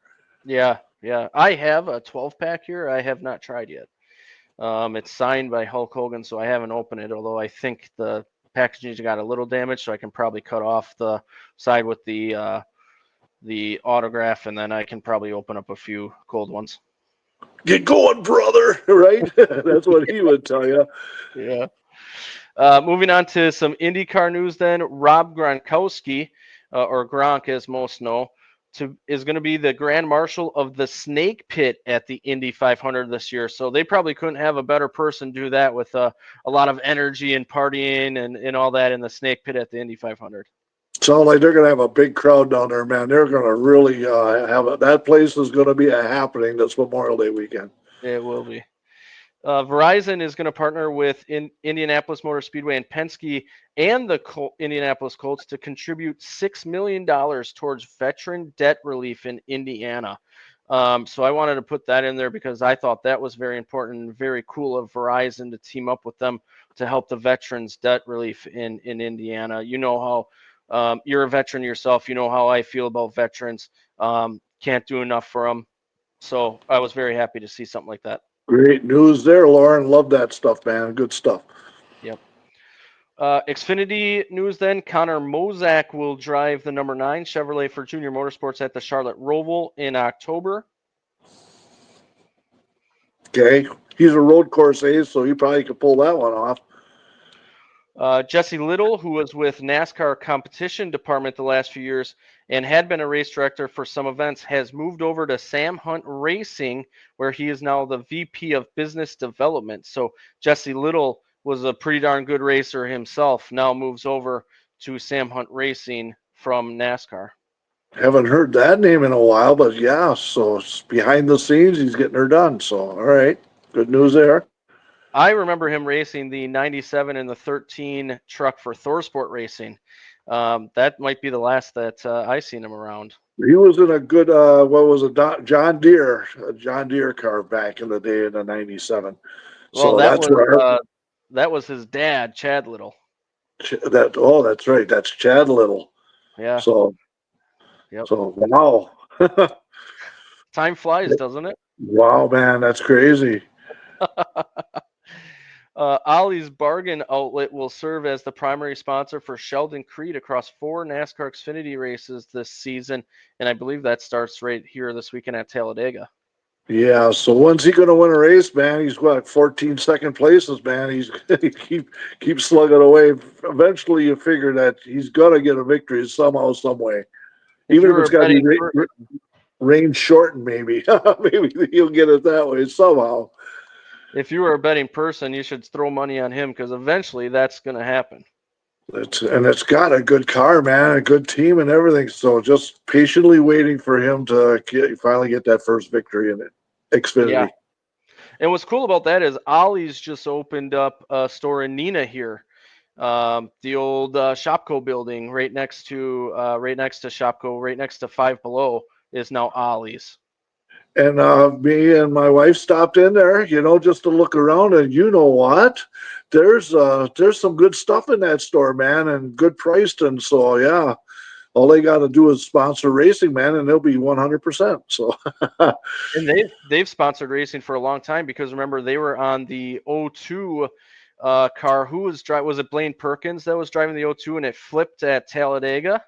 Yeah, yeah. I have a 12-pack here. I have not tried yet. It's signed by Hulk Hogan, so I haven't opened it, although I think the packaging got a little damaged, so I can probably cut off the side with the autograph, and then I can probably open up a few cold ones. Get going, brother, right? That's what he would tell you. Yeah. Moving on to some IndyCar news then. Rob Gronkowski, or Gronk as most know, is going to be the Grand Marshal of the Snake Pit at the Indy 500 this year. So they probably couldn't have a better person do that with a lot of energy and partying and all that in the Snake Pit at the Indy 500. Sounds like they're going to have a big crowd down there, man. They're going to really that place is going to be a happening this Memorial Day weekend. It will be. Verizon is going to partner with Indianapolis Motor Speedway and Penske and the Indianapolis Colts to contribute $6 million towards veteran debt relief in Indiana. So I wanted to put that in there because I thought that was very important and very cool of Verizon to team up with them to help the veterans debt relief in Indiana. You know how you're a veteran yourself. You know how I feel about veterans. Can't do enough for them. So I was very happy to see something like that. Great news there, Lauren. Love that stuff, man. Good stuff. Yep. Xfinity news then. Connor Mozak will drive the number 9 Chevrolet for Junior Motorsports at the Charlotte Roval in October. Okay. He's a road course ace, so he probably could pull that one off. Jesse Little, who was with NASCAR competition department the last few years and had been a race director for some events, has moved over to Sam Hunt Racing, where he is now the VP of Business Development. So Jesse Little was a pretty darn good racer himself, now moves over to Sam Hunt Racing from NASCAR. Haven't heard that name in a while, but yeah, so behind the scenes, he's getting her done. So, all right. Good news there. I remember him racing the 97 and the 13 truck for ThorSport Racing. That might be the last that I seen him around. He was in a good, John Deere car back in the day in the 97. Well, so that was his dad, Chad Little. That's right. That's Chad Little. Yeah. So, yep. So wow. Time flies, doesn't it? Wow, man, that's crazy. Ollie's Bargain Outlet will serve as the primary sponsor for Sheldon Creed across 4 NASCAR Xfinity races this season, and I believe that starts right here this weekend at Talladega. Yeah, so when's he going to win a race, man? He's got 14 second places, man. He keeps slugging away. Eventually, you figure that he's going to get a victory somehow, some way. Even if it's got to be rain shortened, maybe. Maybe he'll get it that way somehow. If you were a betting person, you should throw money on him because eventually that's going to happen. It's got a good car, man, a good team and everything. So just patiently waiting for him to finally get that first victory in Xfinity. Yeah. And what's cool about that is Ollie's just opened up a store in Neenah here. The old Shopko building right next to Shopko, right next to Five Below is now Ollie's. And me and my wife stopped in there, just to look around. And you know what? There's some good stuff in that store, man, and good priced. And so, yeah, all they got to do is sponsor racing, man, and they'll be 100%. So, and they've sponsored racing for a long time because remember they were on the 02 car. Who was driving? Was it Blaine Perkins that was driving the 02 and it flipped at Talladega?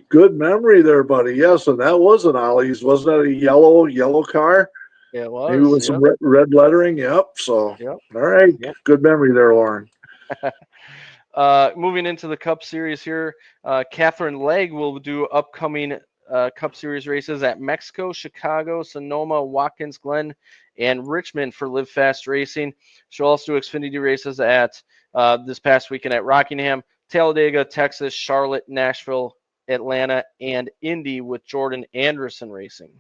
Good memory there, buddy. Yes, and that was an Ollie's. Wasn't that a yellow car? It Maybe was. with some red lettering. Yep. So, Yep. all right. Yep. Good memory there, Lauren. Moving into the Cup Series here, Catherine Legg will do upcoming Cup Series races at Mexico, Chicago, Sonoma, Watkins Glen, and Richmond for Live Fast Racing. She'll also do Xfinity races at this past weekend at Rockingham, Talladega, Texas, Charlotte, Nashville, Atlanta, and Indy with Jordan Anderson Racing.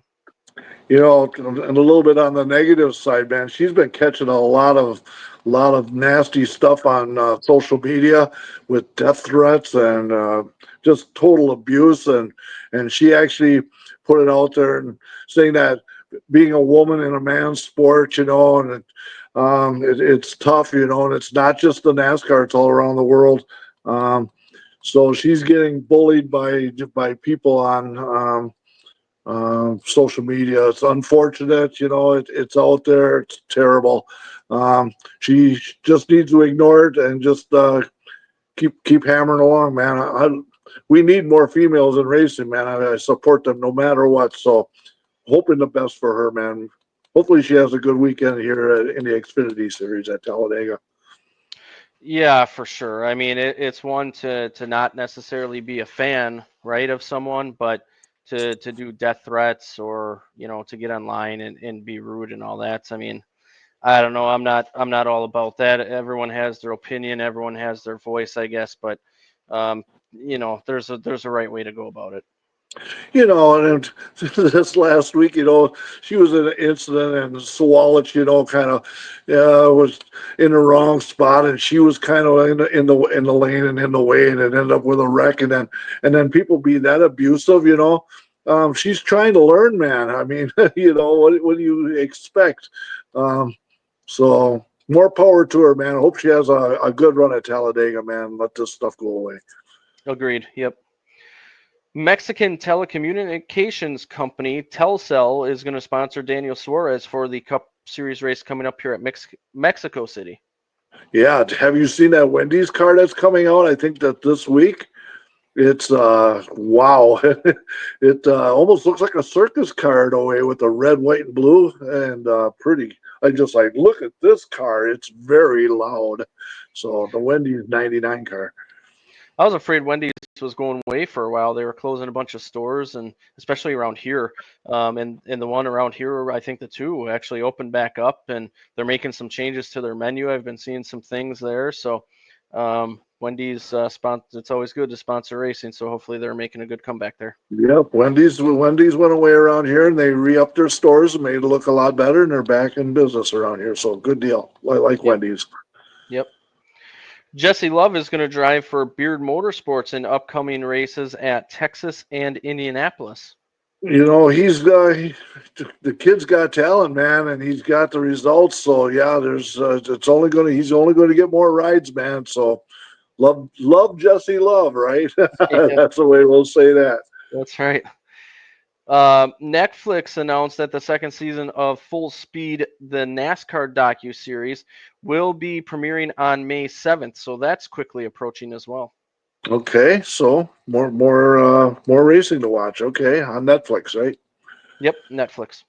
You know, and a little bit on the negative side, man. She's been catching a lot of nasty stuff on social media with death threats and just total abuse. And she actually put it out there and saying that being a woman in a man's sport, you know, and it's tough, you know, and it's not just the NASCAR; it's all around the world. So she's getting bullied by people on. Social media. It's unfortunate, you know. It's out there. It's terrible. She just needs to ignore it and just keep hammering along, man. We need more females in racing, man. I support them no matter what. So, hoping the best for her, man. Hopefully, she has a good weekend here in the Xfinity Series at Talladega. Yeah, for sure. I mean, it's one to not necessarily be a fan, right, of someone, but to do death threats or, you know, to get online and be rude and all that. I mean, I don't know. I'm not all about that. Everyone has their opinion. Everyone has their voice, I guess. But, you know, there's a right way to go about it. You know, and this last week, you know, she was in an incident and Swalich, you know, kind of was in the wrong spot, and she was kind of in the lane and in the way, and it ended up with a wreck. And then people be that abusive, you know. She's trying to learn, man. I mean, you know, what do you expect? So more power to her, man. I hope she has a good run at Talladega, man. Let this stuff go away. Agreed. Yep. Mexican telecommunications company Telcel is going to sponsor Daniel Suarez for the Cup Series race coming up here at Mexico City. Yeah, have you seen that Wendy's car that's coming out? I think that this week. It's wow. It almost looks like a circus car in a way with the red, white, and blue, and pretty. I just like look at this car. It's very loud. So the Wendy's '99 car. I was afraid Wendy's was going away for a while. They were closing a bunch of stores, and especially around here. And the one around here, I think the two actually opened back up, and they're making some changes to their menu. I've been seeing some things there. So Wendy's it's always good to sponsor racing. So hopefully they're making a good comeback there. Yep, Wendy's went away around here, and they re-upped their stores and made it look a lot better, and they're back in business around here. So good deal. I like Yep. Wendy's. Yep. Jesse Love is going to drive for Beard Motorsports in upcoming races at Texas and Indianapolis. You know, the kid's got talent, man, and he's got the results. So yeah, he's only going to get more rides, man. So love Jesse Love, right? That's the way we'll say that. That's right. Netflix announced that the second season of Full Speed, the NASCAR docu-series, will be premiering on May 7th. So that's quickly approaching as well. Okay, so more racing to watch. Okay, on Netflix, right? Yep, Netflix.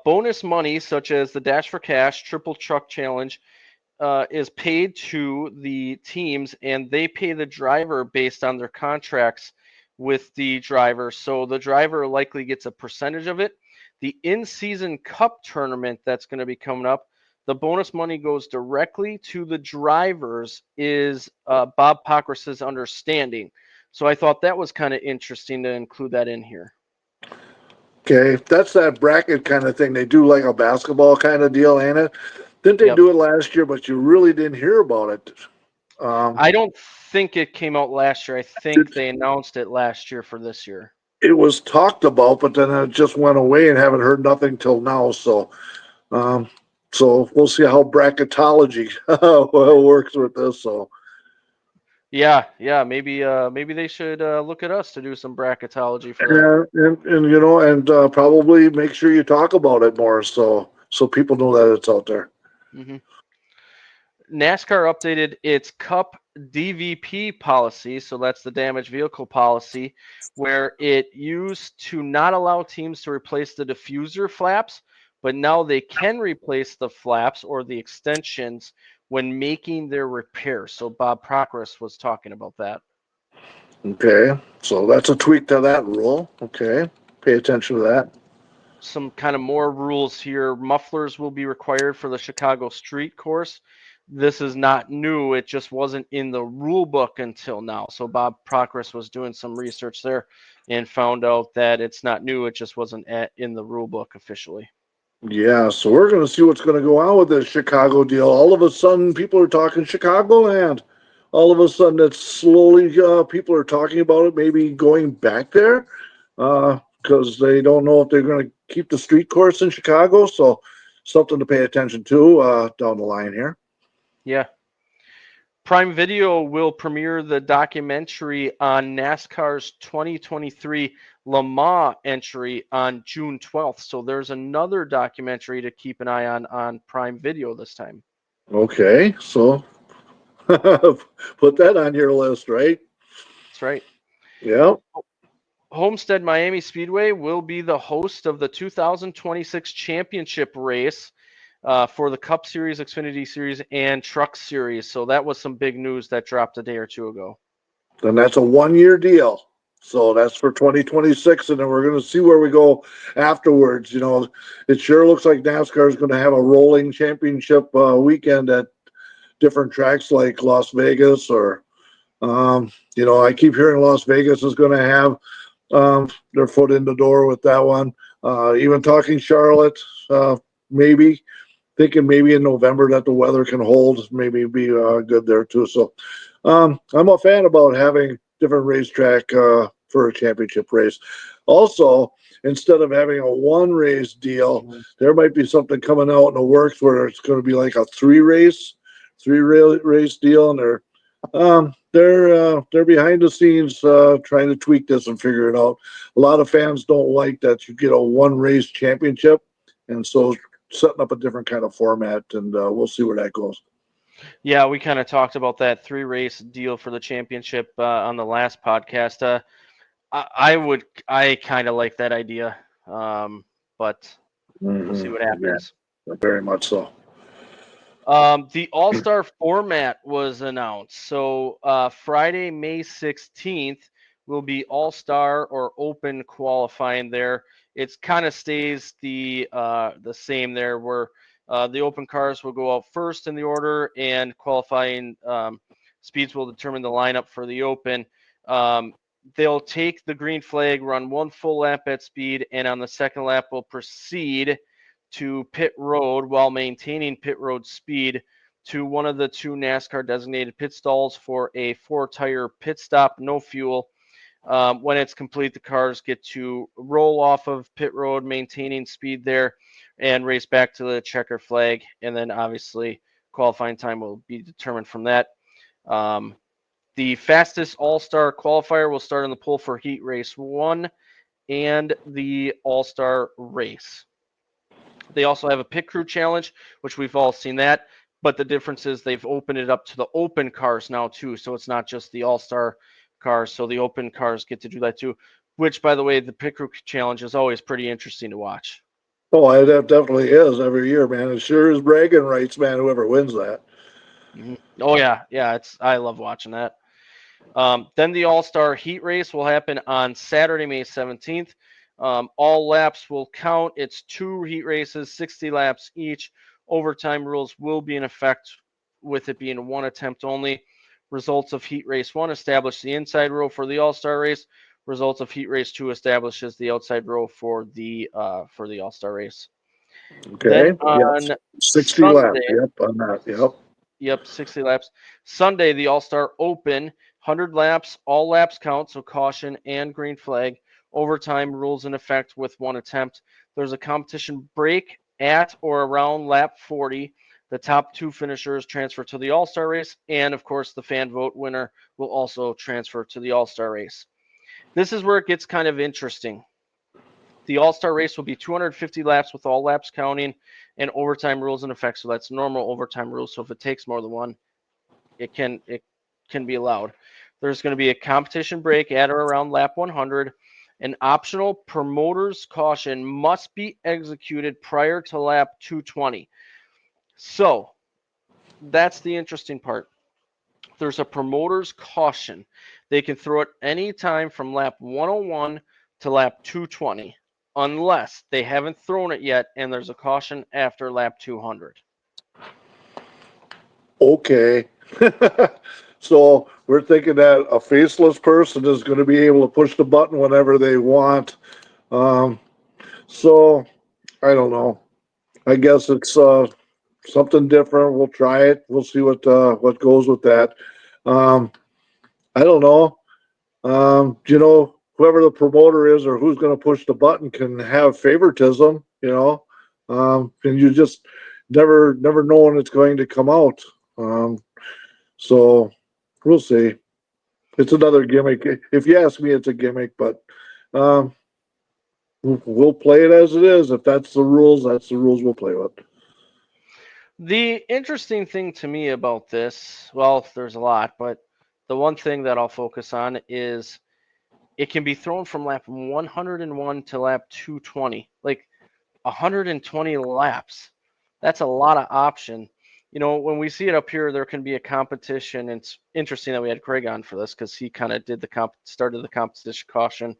Bonus money such as the Dash for Cash, Triple Truck Challenge, is paid to the teams, and they pay the driver based on their contracts with the driver. So the driver likely gets a percentage of it. The in-season cup tournament that's going to be coming up, the bonus money goes directly to the drivers, is Bob Pockrass's understanding. So I thought that was kind of interesting to include that in here. Okay, that's that bracket kind of thing. They do like a basketball kind of deal, ain't it? Didn't they do it last year, but you really didn't hear about it? I don't think it came out last year. I think they announced it last year for this year. It was talked about, but then it just went away and haven't heard nothing till now. So we'll see how bracketology works with this. So yeah, maybe they should look at us to do some bracketology for that. And you know, and probably make sure you talk about it more, so people know that it's out there. Mm-hmm. NASCAR updated its Cup DVP policy, so that's the damaged vehicle policy, where it used to not allow teams to replace the diffuser flaps, but now they can replace the flaps or the extensions when making their repairs. So Bob Procris was talking about that. Okay, so that's a tweak to that rule. Okay, pay attention to that. Some kind of more rules here. Mufflers will be required for the Chicago street course. This is not new. It just wasn't in the rule book until now. So Bob Procris was doing some research there and found out that it's not new. It just wasn't in the rule book officially. Yeah, so we're going to see what's going to go on with this Chicago deal. All of a sudden, people are talking Chicagoland. All of a sudden, it's slowly people are talking about it, maybe going back there because they don't know if they're going to keep the street course in Chicago. So something to pay attention to down the line here. Yeah. Prime Video will premiere the documentary on NASCAR's 2023 Le Mans entry on June 12th. So there's another documentary to keep an eye on Prime Video this time. Okay, so put that on your list, right? That's right. Yeah. Homestead Miami Speedway will be the host of the 2026 championship race for the Cup Series, Xfinity Series, and Truck Series. So that was some big news that dropped a day or two ago. Then that's a 1-year deal. So that's for 2026, and then we're going to see where we go afterwards. You know, it sure looks like NASCAR is going to have a rolling championship weekend at different tracks like Las Vegas or, you know, I keep hearing Las Vegas is going to have their foot in the door with that one. Even talking Charlotte, maybe thinking maybe in November that the weather can hold, maybe be good there too. So I'm a fan about having different racetrack for a championship race. Also, instead of having a one race deal, there might be something coming out in the works where it's going to be like a three race deal, and they're behind the scenes trying to tweak this and figure it out. A lot of fans don't like that you get a one race championship, and so setting up a different kind of format, and we'll see where that goes. Yeah, we kind of talked about that 3-race deal for the championship on the last podcast. I kind of like that idea, but we'll see what happens. Yeah, very much so. The All-Star format was announced. So Friday, May 16th will be All-Star or Open qualifying there. It kind of stays the same there, where the Open cars will go out first in the order, and qualifying speeds will determine the lineup for the Open. They'll take the green flag, run one full lap at speed, and on the second lap will proceed to pit road while maintaining pit road speed to one of the 2 NASCAR designated pit stalls for a 4-tire pit stop, no fuel. When it's complete, the cars get to roll off of pit road, maintaining speed there, and race back to the checker flag. And then obviously qualifying time will be determined from that. The fastest All-Star qualifier will start on the pole for Heat Race 1 and the All-Star race. They also have a pit crew challenge, which we've all seen that. But the difference is they've opened it up to the Open cars now, too. So it's not just the All-Star cars. So the Open cars get to do that, too. Which, by the way, the pit crew challenge is always pretty interesting to watch. Oh, it definitely is every year, man. It sure is bragging rights, man, whoever wins that. Mm-hmm. Oh, yeah. Yeah, I love watching that. Then the All-Star Heat Race will happen on Saturday, May 17th. All laps will count. It's 2 heat races, 60 laps each. Overtime rules will be in effect, with it being 1 attempt only. Results of Heat Race 1 establish the inside row for the All-Star race. Results of Heat Race 2 establishes the outside row for the All-Star race. Okay. Then on 60 Sunday, laps. Yep, on that. Yep. Yep, 60 laps. Sunday, the All-Star Open, 100 laps, all laps count, so caution and green flag. Overtime rules in effect with 1 attempt. There's a competition break at or around lap 40. The top 2 finishers transfer to the All-Star race, and of course, the fan vote winner will also transfer to the All-Star race. This is where it gets kind of interesting. The All-Star race will be 250 laps with all laps counting, and overtime rules in effect. So that's normal overtime rules. So if it takes more than one, it can be allowed. There's going to be a competition break at or around lap 100. An optional promoter's caution must be executed prior to lap 220. So that's the interesting part. There's a promoter's caution. They can throw it any time from lap 101 to lap 220, unless they haven't thrown it yet and there's a caution after lap 200. Okay. So we're thinking that a faceless person is going to be able to push the button whenever they want. So I don't know. I guess it's something different. We'll try it. We'll see what goes with that. I don't know. Whoever the promoter is or who's going to push the button can have favoritism. And you just never know when it's going to come out. So we'll see. It's another gimmick. If you ask me, it's a gimmick, but we'll play it as it is. If that's the rules, we'll play with. The interesting thing to me about this, well, there's a lot, but the one thing that I'll focus on is it can be thrown from lap 101 to lap 220, like 120 laps. That's a lot of option. When we see it up here, there can be a competition. It's interesting that we had Gregg on for this because he kind of did started the competition caution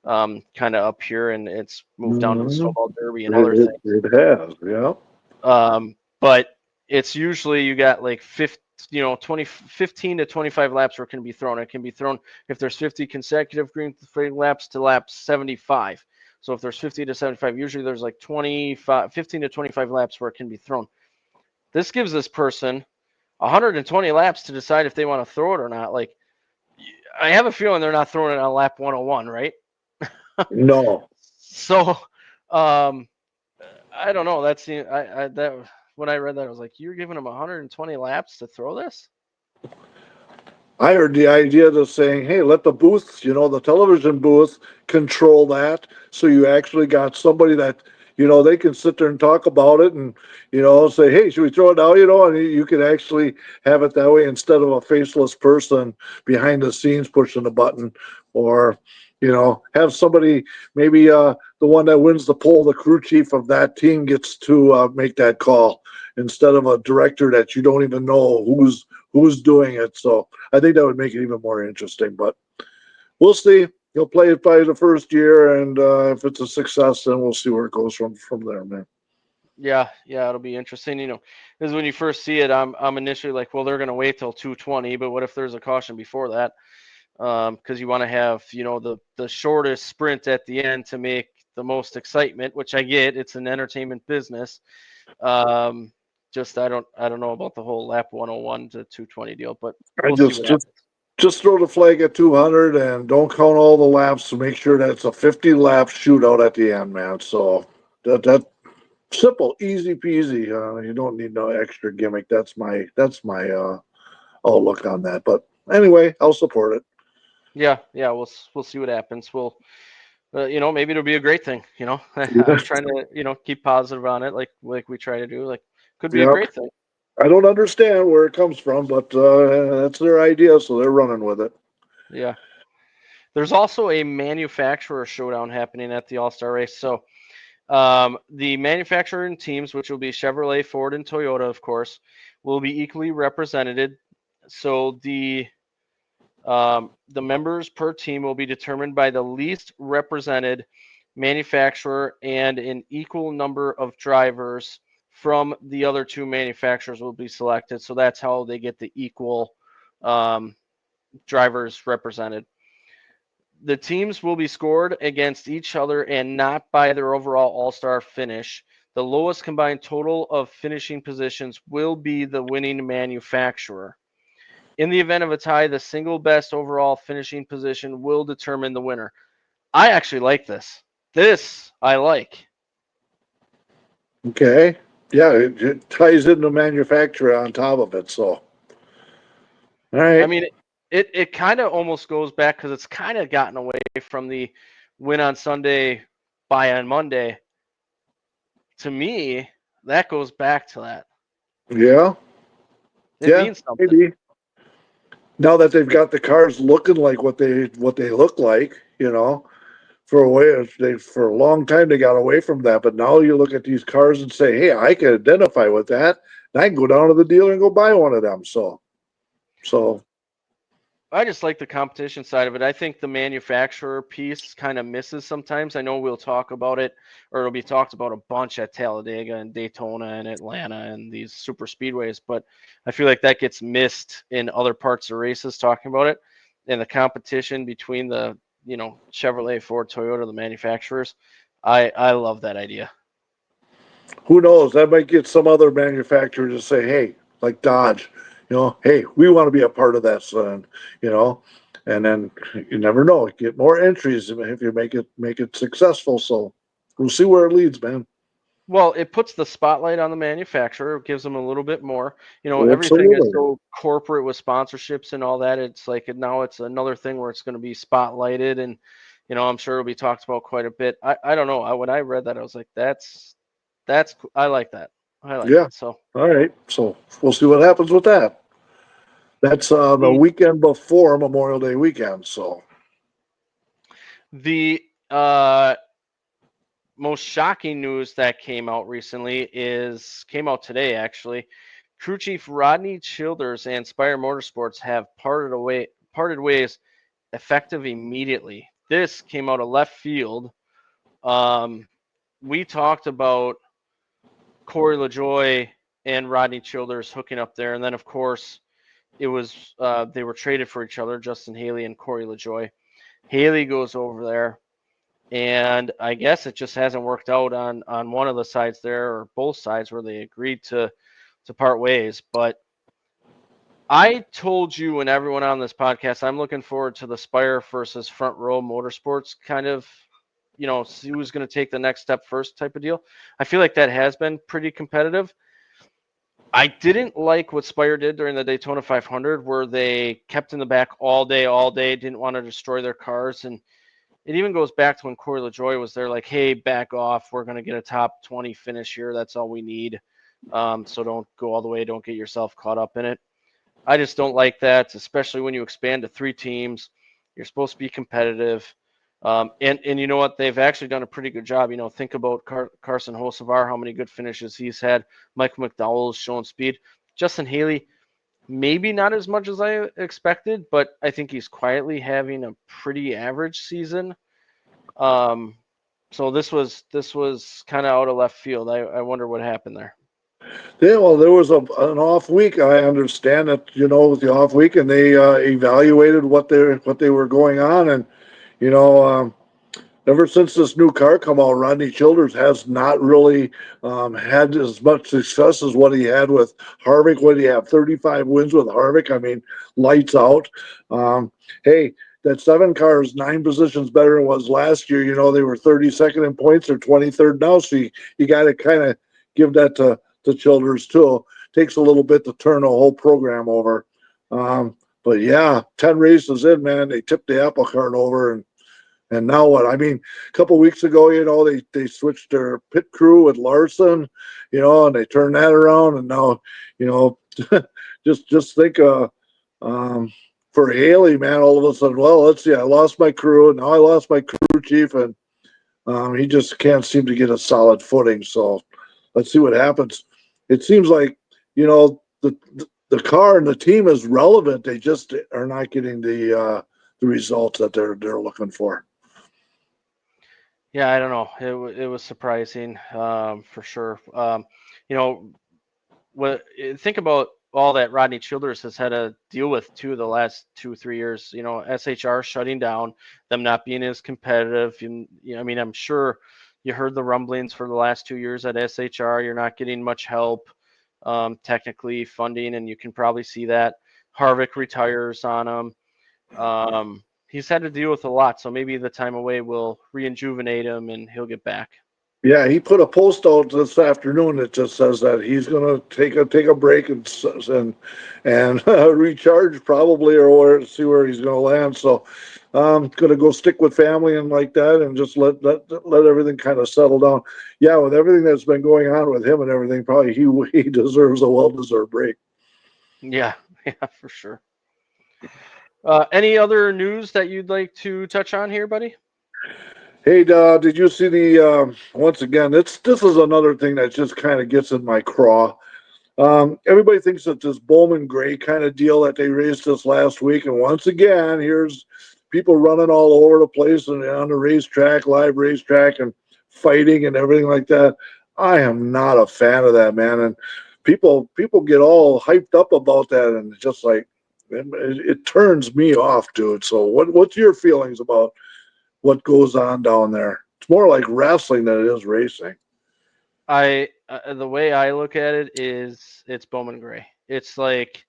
kind of up here, and it's moved down to the snowball derby and other things. It has, yeah. But it's usually you got like 15 to 25 laps where it can be thrown. It can be thrown if there's 50 consecutive green flag laps to lap 75. So if there's 50 to 75, usually there's like 15 to 25 laps where it can be thrown. This gives this person 120 laps to decide if they want to throw it or not. Like, I have a feeling they're not throwing it on lap 101, right? No. So, I don't know. When I read that, I was like, you're giving them 120 laps to throw this? I heard the idea of saying, hey, let the booths, the television booth control that. So you actually got somebody that, they can sit there and talk about it and, say, hey, should we throw it out? And you can actually have it that way instead of a faceless person behind the scenes pushing the button, or, have somebody, maybe the one that wins the poll, the crew chief of that team gets to make that call instead of a director that you don't even know who's doing it. So I think that would make it even more interesting, but we'll see. He'll play it by the first year, and if it's a success, then we'll see where it goes from there, man. Yeah, it'll be interesting. Because when you first see it, I'm initially like, well, they're going to wait till 220, but what if there's a caution before that? Because you want to have, the shortest sprint at the end to make the most excitement, which I get. It's an entertainment business. Just I don't know about the whole lap 101 to 220 deal, but we'll see what happens. Just throw the flag at 200 and don't count all the laps to make sure that it's a 50 lap shootout at the end, man. So that simple, easy peasy. You don't need no extra gimmick. That's my outlook on that. But anyway, I'll support it. Yeah, we'll see what happens. We'll maybe it'll be a great thing. I'm trying to keep positive on it, like we try to do. Like, could be a great thing. I don't understand where it comes from, but that's their idea, so they're running with it. Yeah. There's also a manufacturer showdown happening at the All-Star race. So the manufacturing teams, which will be Chevrolet, Ford, and Toyota, of course, will be equally represented. So the members per team will be determined by the least represented manufacturer, and an equal number of drivers from the other two manufacturers will be selected. So that's how they get the equal drivers represented. The teams will be scored against each other and not by their overall all-star finish. The lowest combined total of finishing positions will be the winning manufacturer. In the event of a tie, the single best overall finishing position will determine the winner. I actually like this. This I like. Okay. Yeah, it ties in the manufacturer on top of it. So, all right. I mean, it kind of almost goes back because it's kind of gotten away from the win on Sunday, buy on Monday. To me, that goes back to that. Yeah. It Yeah, means something. maybe. Now that they've got the cars looking like what they look like, for a way they for a long time they got away from that. But now you look at these cars and say, hey, I can identify with that, and I can go down to the dealer and go buy one of them. So I just like the competition side of it. I think the manufacturer piece kind of misses sometimes. I know we'll talk about it, or it'll be talked about a bunch at Talladega and Daytona and Atlanta and these super speedways, but I feel like that gets missed in other parts of races talking about it. And the competition between the, Chevrolet, Ford, Toyota, the manufacturers. I love that idea. who knows? That might get some other manufacturer to say, hey, like Dodge, hey, we want to be a part of that, son, you know, and then you never know, get more entries if you make it successful. So we'll see where it leads, man. Well, it puts the spotlight on the manufacturer, gives them a little bit more. Everything is Absolutely. so corporate with sponsorships and all that. It's like now it's another thing where it's going to be spotlighted, and I'm sure it'll be talked about quite a bit. I don't know. When I read that, I was like, I like that. I like Yeah. it. So All right. So we'll see what happens with that. That's the the weekend before Memorial Day weekend. So the uh, most shocking news that came out recently came out today actually. Crew Chief Rodney Childers and Spire Motorsports have parted ways effective immediately. This came out of left field. We talked about Corey LaJoie and Rodney Childers hooking up there, and then of course it was they were traded for each other, Justin Haley and Corey LaJoie. Haley goes over there, and I guess it just hasn't worked out on one of the sides there or both sides where they agreed to part ways. But I told you and everyone on this podcast, I'm looking forward to the Spire versus Front Row Motorsports kind of, see who's going to take the next step first type of deal. I feel like that has been pretty competitive. I didn't like what Spire did during the Daytona 500, where they kept in the back all day, didn't want to destroy their cars. And it even goes back to when Corey LaJoie was there, like, hey, back off. We're going to get a top 20 finish here. That's all we need. So don't go all the way. Don't get yourself caught up in it. I just don't like that, especially when you expand to 3 teams. You're supposed to be competitive. And you know what? They've actually done a pretty good job. Think about Carson Hocevar, how many good finishes he's had. Michael McDowell's showing speed. Justin Haley, maybe not as much as I expected, but I think he's quietly having a pretty average season. So this was kind of out of left field. I wonder what happened there. yeah, well, there was an off week. I understand that with the off week, and they evaluated what they were going on, and you know. Ever since this new car come out, Rodney Childers has not really had as much success as what he had with Harvick. What did he have? 35 wins with Harvick. I mean, lights out. Hey, that 7 car is 9 positions better than it was last year. They were 32nd in points or 23rd now. So you got to kind of give that to Childers too. Takes a little bit to turn a whole program over. But yeah, 10 races in, man, they tipped the apple cart over, and now what? I mean, a couple of weeks ago, they switched their pit crew with Larson, and they turned that around, and now, you know, just think, for Haley, man, all of a sudden, well, let's see, I lost my crew, and now I lost my crew chief, and he just can't seem to get a solid footing. So let's see what happens. It seems like, the car and the team is relevant. They just are not getting the results that they're looking for. Yeah, I don't know. It was surprising, for sure. Think about all that Rodney Childers has had to deal with too the last 2-3 years. SHR shutting down, them not being as competitive. I mean, I'm sure you heard the rumblings for the last 2 years at SHR. You're not getting much help, technically funding, and you can probably see that. Harvick retires on him. He's had to deal with a lot, so maybe the time away will rejuvenate him and he'll get back. Yeah, he put a post out this afternoon that just says that he's going to take a break and recharge probably, or see where he's going to land. So going to go stick with family and like that, and just let everything kind of settle down. Yeah, with everything that's been going on with him and everything, probably he deserves a well-deserved break. Yeah, yeah, for sure. Any other news that you'd like to touch on here, buddy? Hey, did you see the once again? This is another thing that just kind of gets in my craw. Everybody thinks that this Bowman Gray kind of deal that they raised this last week, and once again, here's people running all over the place and on the racetrack, live racetrack, and fighting and everything like that. I am not a fan of that, man. And people get all hyped up about that, and it's just like it turns me off, dude. So what's your feelings about what goes on down there? It's more like wrestling than it is racing. The way I look at it is it's Bowman Gray. It's like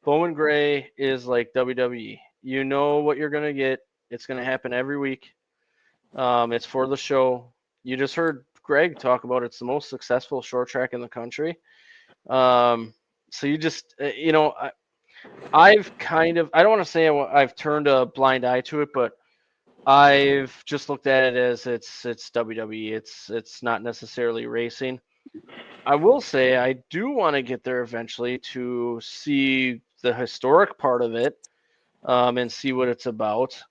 Bowman Gray is like WWE. You know what you're gonna get. It's gonna happen every week. It's for the show. You just heard Greg talk about it's the most successful short track in the country. So you just I've kind of, I don't want to say I've turned a blind eye to it, but I've just looked at it as it's WWE. It's not necessarily racing. I will say I do want to get there eventually to see the historic part of it, and see what it's about.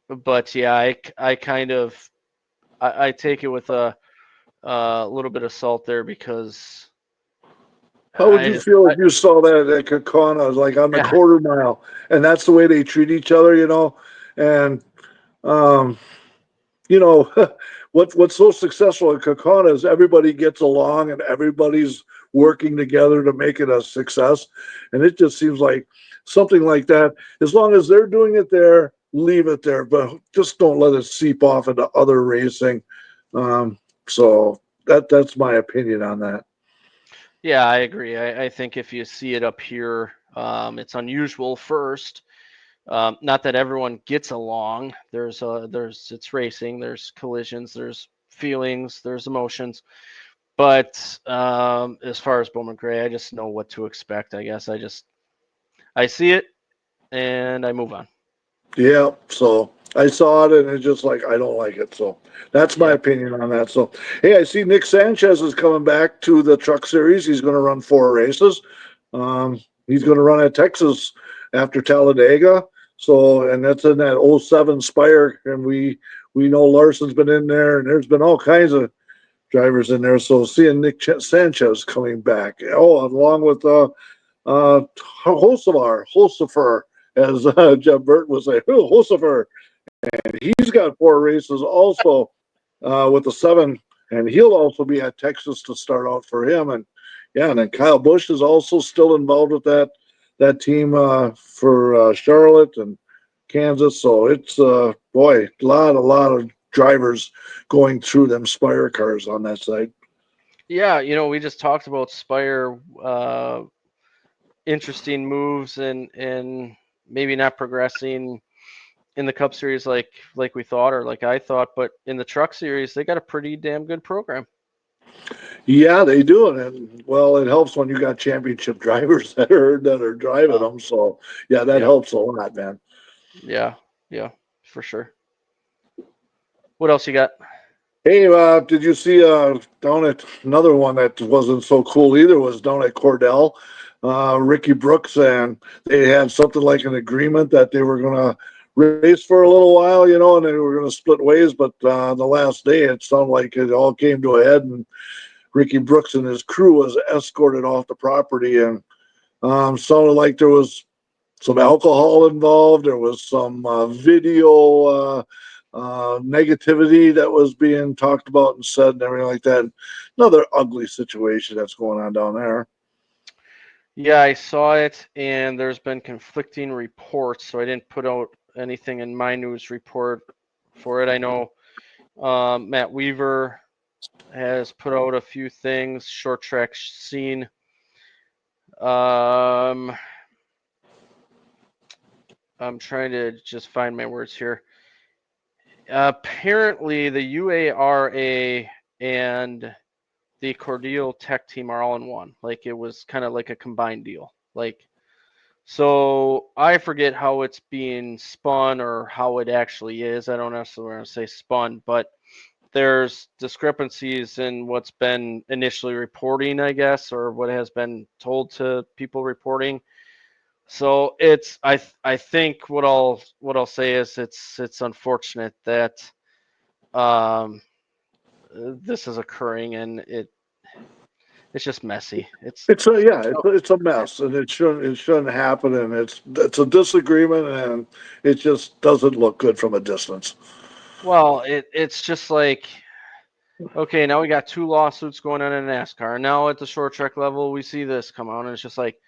But yeah, I kind of I take it with a little bit of salt there because How would I you just feel if you saw that at Kakana, like on the yeah quarter mile, and that's the way they treat each other, And um, you know, what's so successful at Kakana is everybody gets along and everybody's working together to make it a success. And it just seems like something like that. As long as they're doing it there, leave it there, but just don't let it seep off into other racing. So that's my opinion on that. Yeah, I agree. I think if you see it up here, it's unusual first. Not that everyone gets along. There's it's racing. There's collisions. There's feelings. There's emotions. But as far as Bowman Gray, I just know what to expect. I guess I see it and I move on. Yeah, so I saw it and it's just like I don't like it. So that's my Yeah. opinion on that. So hey, I see Nick Sanchez is coming back to the Truck Series. He's going to run 4 races. He's going to run at Texas after Talladega. So and that's in that '07 Spire, and we know Larson's been in there, and there's been all kinds of drivers in there. So seeing Nick Sanchez coming back, along with Holsifer, as Jeff Burton would say, Holsifer, and he's got 4 races also with the 7, and he'll also be at Texas to start out for him. And yeah, and then Kyle Busch is also still involved with that team for Charlotte and Kansas. So it's boy, a lot of drivers going through them Spire cars on that side. Yeah, we just talked about Spire, interesting moves and maybe not progressing in the Cup Series like we thought or like I thought, but in the Truck Series they got a pretty damn good program. Yeah, they do it, and well, it helps when you got championship drivers that are driving Oh, them. So yeah, that yeah, helps a lot, man. yeah, yeah, for sure. What else you got? Hey, did you see down at another one that wasn't so cool either was down at Cordell, Ricky Brooks, and they had something like an agreement that they were going to race for a little while, and they were going to split ways. But the last day, it sounded like it all came to a head, and Ricky Brooks and his crew was escorted off the property, and sounded like there was some alcohol involved. There was some video negativity that was being talked about and said and everything like that. Another ugly situation that's going on down there. Yeah, I saw it, and there's been conflicting reports, so I didn't put out anything in my news report for it. I know Matt Weaver has put out a few things, short track scene. I'm trying to just find my words here. Apparently, the UARA and the Cordial Tech team are all in one. Like it was kind of like a combined deal. Like, so I forget how it's being spun or how it actually is. I don't necessarily want to say spun, but there's discrepancies in what's been initially reporting, I guess, or what has been told to people reporting. So it's I think what I'll say is it's unfortunate that this is occurring, and it's just messy. It's a mess, and it shouldn't happen, and it's a disagreement, and it just doesn't look good from a distance. Well, it's just like, okay, now we got 2 lawsuits going on in NASCAR. And now at the short track level, we see this come out, and it's just like,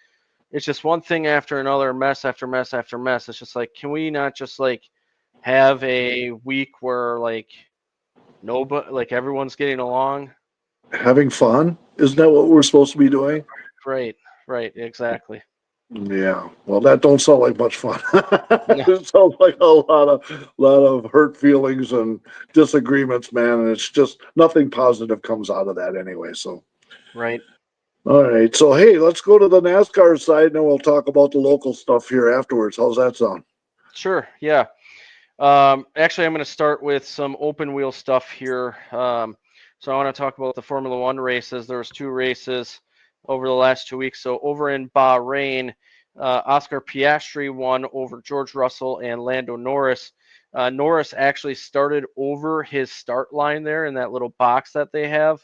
it's just one thing after another, mess after mess after mess. It's just like, can we not just like have a week where like nobody, like everyone's getting along? Having fun, isn't that what we're supposed to be doing? Right, right, exactly. Yeah. Well, that don't sound like much fun. No, It sounds like a lot of hurt feelings and disagreements, man. And it's just nothing positive comes out of that anyway. So, right. all right. So, hey, let's go to the NASCAR side, and then we'll talk about the local stuff here afterwards. How's that sound? Sure, yeah. Actually, I'm going to start with some open wheel stuff here. So I want to talk about the Formula One races. There was 2 races over the last 2 weeks. So over in Bahrain, Oscar Piastri won over George Russell and Lando Norris. Norris actually started over his start line there in that little box that they have.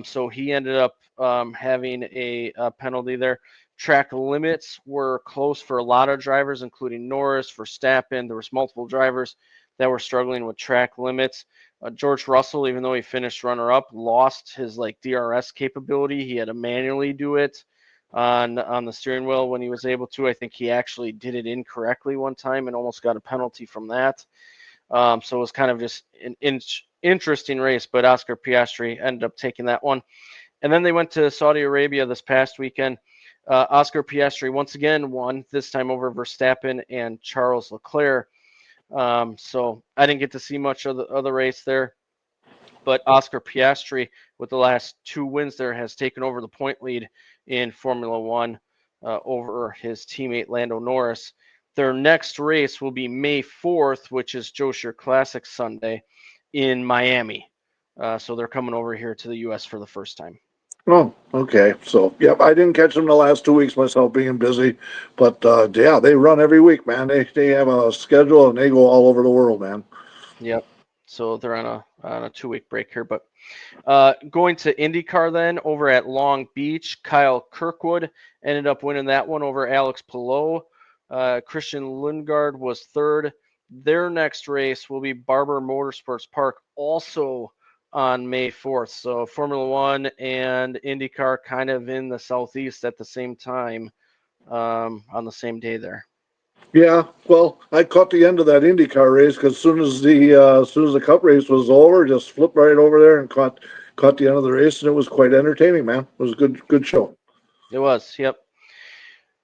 So he ended up having a penalty there. Track limits were close for a lot of drivers, including Norris, Verstappen. There was multiple drivers that were struggling with track limits. George Russell, even though he finished runner-up, lost his like DRS capability. He had to manually do it on the steering wheel when he was able to. I think he actually did it incorrectly one time and almost got a penalty from that. So it was kind of just an interesting race, but Oscar Piastri ended up taking that one. And then they went to Saudi Arabia this past weekend. Oscar Piastri once again won, this time over Verstappen and Charles Leclerc. So I didn't get to see much of the race there, but Oscar Piastri, with the last 2 wins there, has taken over the point lead in Formula One over his teammate Lando Norris. Their next race will be May 4th, which is Joe Shear Classic Sunday in Miami. So they're coming over here to the U.S. for the first time. Oh, okay. So, yep, I didn't catch them the last 2 weeks myself being busy, but yeah, they run every week, man. They have a schedule and they go all over the world, man. Yep. So they're on a 2-week break here, but going to IndyCar then over at Long Beach, Kyle Kirkwood ended up winning that one over Alex Palou. Christian Lundgaard was 3rd. Their next race will be Barber Motorsports Park, also on May 4th. So Formula One and IndyCar kind of in the Southeast at the same time on the same day there. Yeah, well, I caught the end of that IndyCar race because as soon as the Cup race was over, just flipped right over there and caught the end of the race, and it was quite entertaining, man. It was a good show. It was, yep.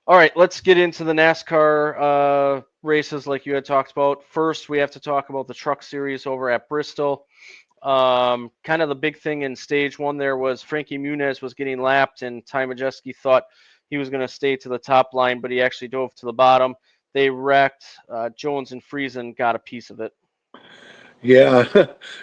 All right, let's get into the NASCAR races like you had talked about. First, we have to talk about the Truck Series over at Bristol. Kind of the big thing in stage 1 there was Frankie Muniz was getting lapped, and Ty Majeski thought he was going to stay to the top line, but he actually dove to the bottom. They wrecked. Jones and Friesen got a piece of it. Yeah,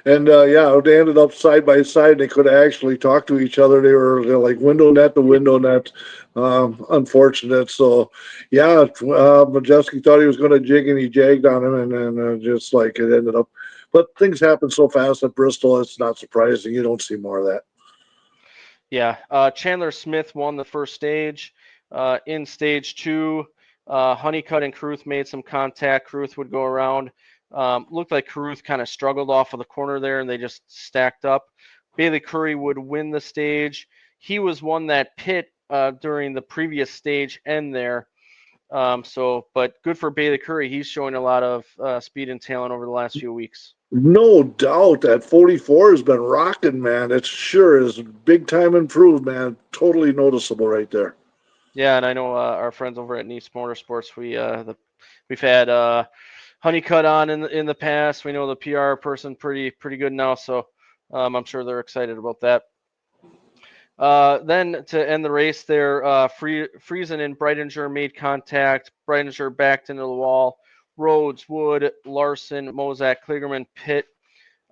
and yeah, they ended up side by side. They could have actually talked to each other. They're like window net to window net. Unfortunate. So, yeah, Majeski thought he was going to jig, and he jagged on him, and then just like it ended up. But things happen so fast at Bristol, it's not surprising. You don't see more of that. Yeah, Chandler Smith won the first stage. In stage 2, Honeycutt and Carruth made some contact. Carruth would go around. Looked like Carruth kind of struggled off of the corner there, and they just stacked up. Bailey Curry would win the stage. He was one that pit during the previous stage end there. But good for Bailey Curry. He's showing a lot of speed and talent over the last few weeks. No doubt that 44 has been rocking, man. It sure is big time improved, man. Totally noticeable right there. Yeah, and I know our friends over at Nice Motorsports. We've had Honeycutt on in the past. We know the PR person pretty good now, so I'm sure they're excited about that. Then to end the race there, Friesen and Breitinger made contact. Breitinger backed into the wall. Rhodes, Wood, Larson, Mozak, Kligerman pit.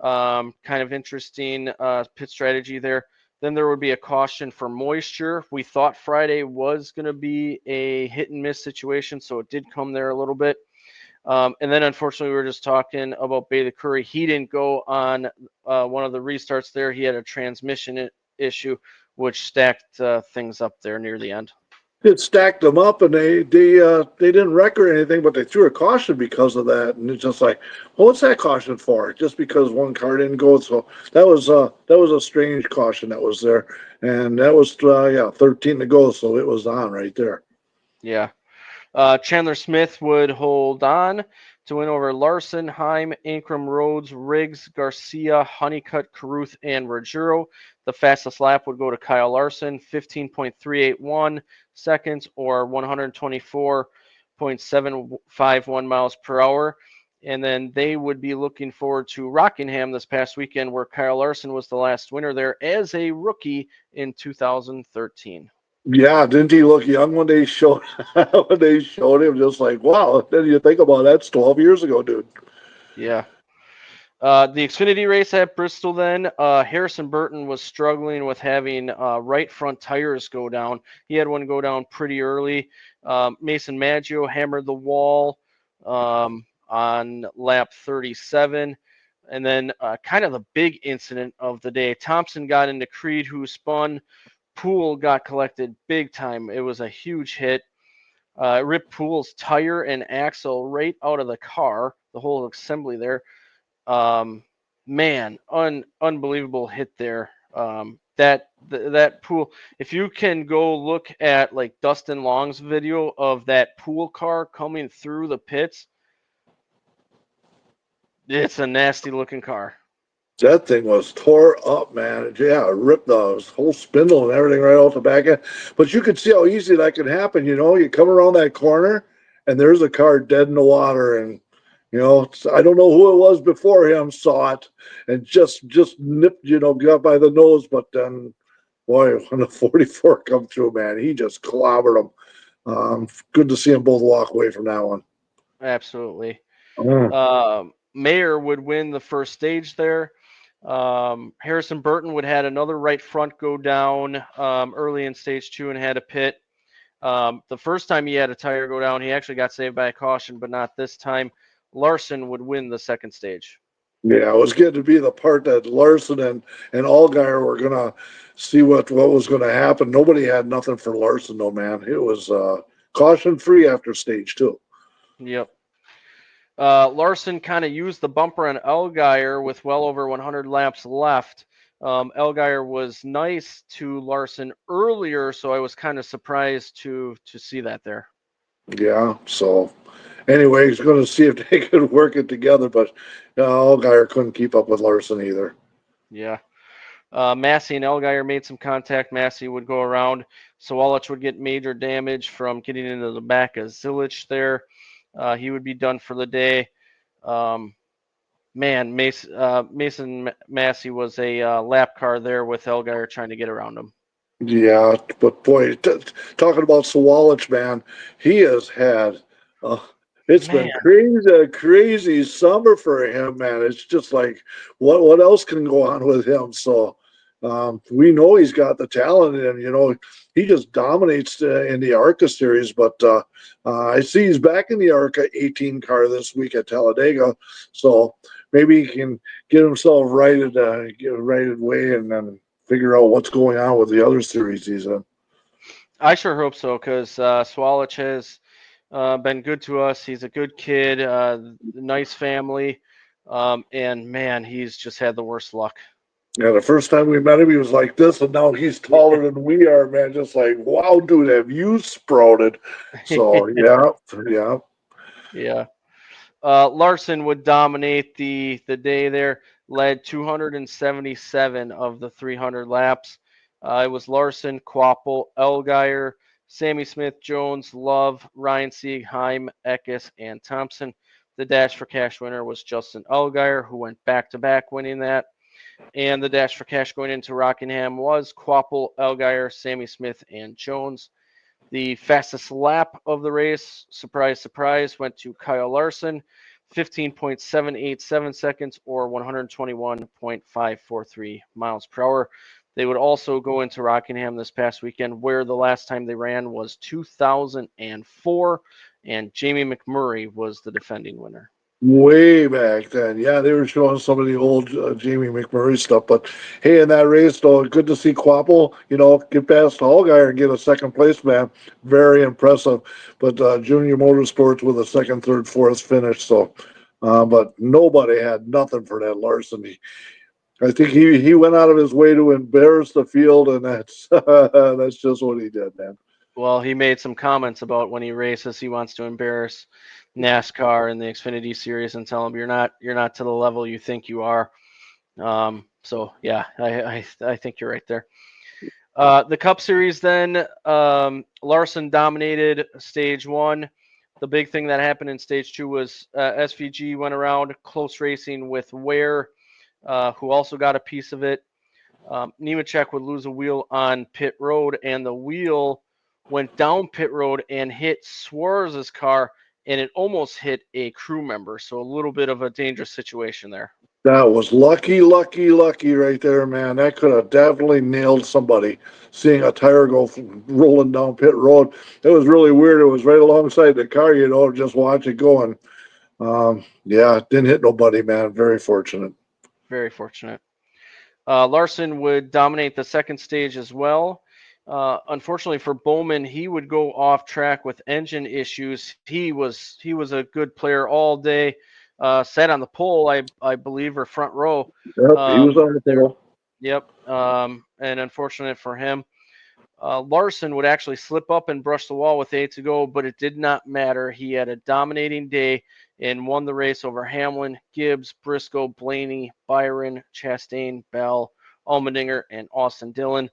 Kind of interesting pit strategy there. Then there would be a caution for moisture. We thought Friday was going to be a hit and miss situation, so it did come there a little bit. And then unfortunately, we were just talking about Bailey Curry. He didn't go on one of the restarts there. He had a transmission issue, which stacked things up there near the end. It stacked them up, and they didn't record anything, but they threw a caution because of that. And it's just like, well, what's that caution for? Just because one car didn't go. So that was a strange caution that was there, and that was 13 to go, so it was on right there. Yeah. Chandler Smith would hold on to win over Larson, Heim, Ankrum, Rhodes, Riggs, Garcia, Honeycutt, Caruth, and Ruggiero. The fastest lap would go to Kyle Larson, 15.381 seconds or 124.751 miles per hour. And then they would be looking forward to Rockingham this past weekend, where Kyle Larson was the last winner there as a rookie in 2013. Yeah, didn't he look young when they showed him? Just like, wow. Then you think about that's 12 years ago, dude. Yeah. The Xfinity race at Bristol then, Harrison Burton was struggling with having right front tires go down. He had one go down pretty early. Mason Maggio hammered the wall on lap 37. And then kind of the big incident of the day, Thompson got into Creed, who spun. Poole got collected big time. It was a huge hit. Ripped Poole's tire and axle right out of the car, the whole assembly there. Man, unbelievable hit there. That Poole, if you can go look at like Dustin Long's video of that Poole car coming through the pits, it's a nasty looking car. That thing was tore up, man. Yeah, it ripped the whole spindle and everything right off the back end. But you could see how easy that could happen. You know, you come around that corner and there's a car dead in the water, and you know, I don't know who it was before him saw it and just nipped, got by the nose. But then, boy, when the 44 come through, man, he just clobbered him. Good to see them both walk away from that one. Absolutely. Mayer would win the first stage there. Harrison Burton would had another right front go down early in stage 2 and had a pit. The first time he had a tire go down, he actually got saved by a caution, but not this time. Larson would win the second stage. Yeah, it was good to be the part that Larson and Allgaier were going to see what was going to happen. Nobody had nothing for Larson, though, man. It was caution-free after stage 2. Yep. Larson kind of used the bumper on Allgaier with well over 100 laps left. Allgaier was nice to Larson earlier, so I was kind of surprised to see that there. Yeah, so anyway, he's going to see if they could work it together, but Allgaier couldn't keep up with Larson either. Yeah. Massey and Allgaier made some contact. Massey would go around. Sawalich would get major damage from getting into the back of Zilich there. He would be done for the day. Mason Massey was a lap car there with Allgaier trying to get around him. Yeah, but boy, talking about Sawalich, man, he has had it's been crazy summer for him, man. It's just like what else can go on with him? So we know he's got the talent, and he just dominates in the ARCA series. But I see he's back in the ARCA 18 car this week at Talladega, so maybe he can get himself righted way, and then figure out what's going on with the other series he's in. I sure hope so, because Sawalich has been good to us. He's a good kid, nice family, and man, he's just had the worst luck. Yeah, the first time we met him, he was like this, and now he's taller than we are, man. Just like, wow, dude, have you sprouted? So, yeah. Larson would dominate the day there, led 277 of the 300 laps. It was Larson, Quapple, Allgaier, Sammy Smith, Jones, Love, Ryan Sieg, Heim, Eckes, and Thompson. The Dash for Cash winner was Justin Allgaier, who went back-to-back winning that. And the Dash for Cash going into Rockingham was Quapple, Allgaier, Sammy Smith, and Jones. The fastest lap of the race, surprise, surprise, went to Kyle Larson, 15.787 seconds or 121.543 miles per hour. They would also go into Rockingham this past weekend, where the last time they ran was 2004, and Jamie McMurray was the defending winner. Way back then. Yeah, they were showing some of the old Jamie McMurray stuff. But hey, in that race, though, good to see Quapple, get past Allgaier and get a second place, man. Very impressive. But Junior Motorsports with a second, third, fourth finish. So, but nobody had nothing for that Larson. I think he went out of his way to embarrass the field, and that's that's just what he did, man. Well, he made some comments about when he races, he wants to embarrass NASCAR and the Xfinity Series and tell them you're not to the level you think you are. So yeah, I think you're right there. The Cup Series then, Larson dominated stage one. The big thing that happened in stage two was SVG went around close racing with Ware, who also got a piece of it. Nemechek would lose a wheel on pit road, and the wheel went down pit road and hit Suarez's car, and it almost hit a crew member. So a little bit of a dangerous situation there. That was lucky right there, man. That could have definitely nailed somebody, seeing a tire go rolling down pit road. It was really weird. It was right alongside the car, just watch it going. Yeah, didn't hit nobody, man. Very fortunate. Very fortunate. Larson would dominate the second stage as well. Unfortunately for Bowman, he would go off track with engine issues. He was a good player all day. Sat on the pole, I believe, or front row. Yep, he was on the pole. Yep. And unfortunate for him, Larson would actually slip up and brush the wall with 8 to go, but it did not matter. He had a dominating day and won the race over Hamlin, Gibbs, Briscoe, Blaney, Byron, Chastain, Bell, Allmendinger, and Austin Dillon.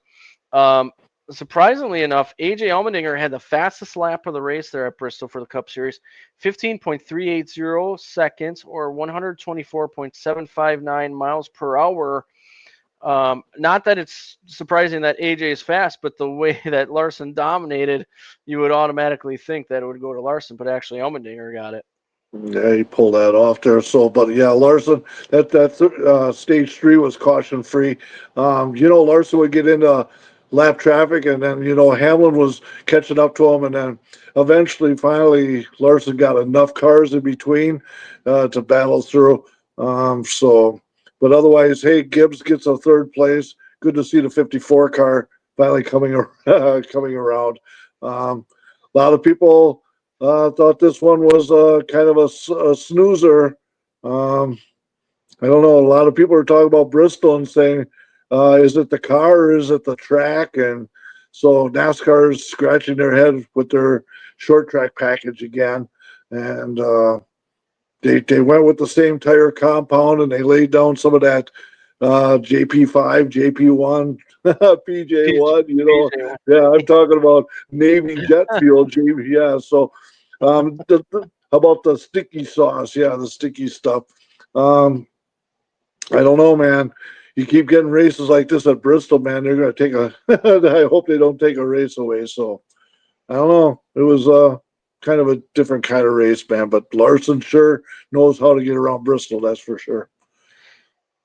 Surprisingly enough, AJ Allmendinger had the fastest lap of the race there at Bristol for the Cup Series, 15.380 seconds or 124.759 miles per hour. Not that it's surprising that AJ is fast, but the way that Larson dominated, you would automatically think that it would go to Larson, but actually Allmendinger got it. Yeah, he pulled that off there. So, but yeah, Larson, that stage 3 was caution free. Larson would get into lap traffic, and then Hamlin was catching up to him, and then finally Larson got enough cars in between to battle through. But otherwise, hey, Gibbs gets a third place. Good to see the 54 car finally coming around. A lot of people thought this one was kind of a snoozer. I don't know. A lot of people are talking about Bristol and saying, is it the car or is it the track? And so NASCAR is scratching their head with their short track package again. And they went with the same tire compound, and they laid down some of that JP5, JP1, PJ1, Yeah, I'm talking about Navy jet fuel, JP. Yeah, so how about the sticky sauce? Yeah, the sticky stuff. I don't know, man. You keep getting races like this at Bristol, man. They're going to take I hope they don't take a race away. So I don't know. It was kind of a different kind of race, man. But Larson sure knows how to get around Bristol. That's for sure.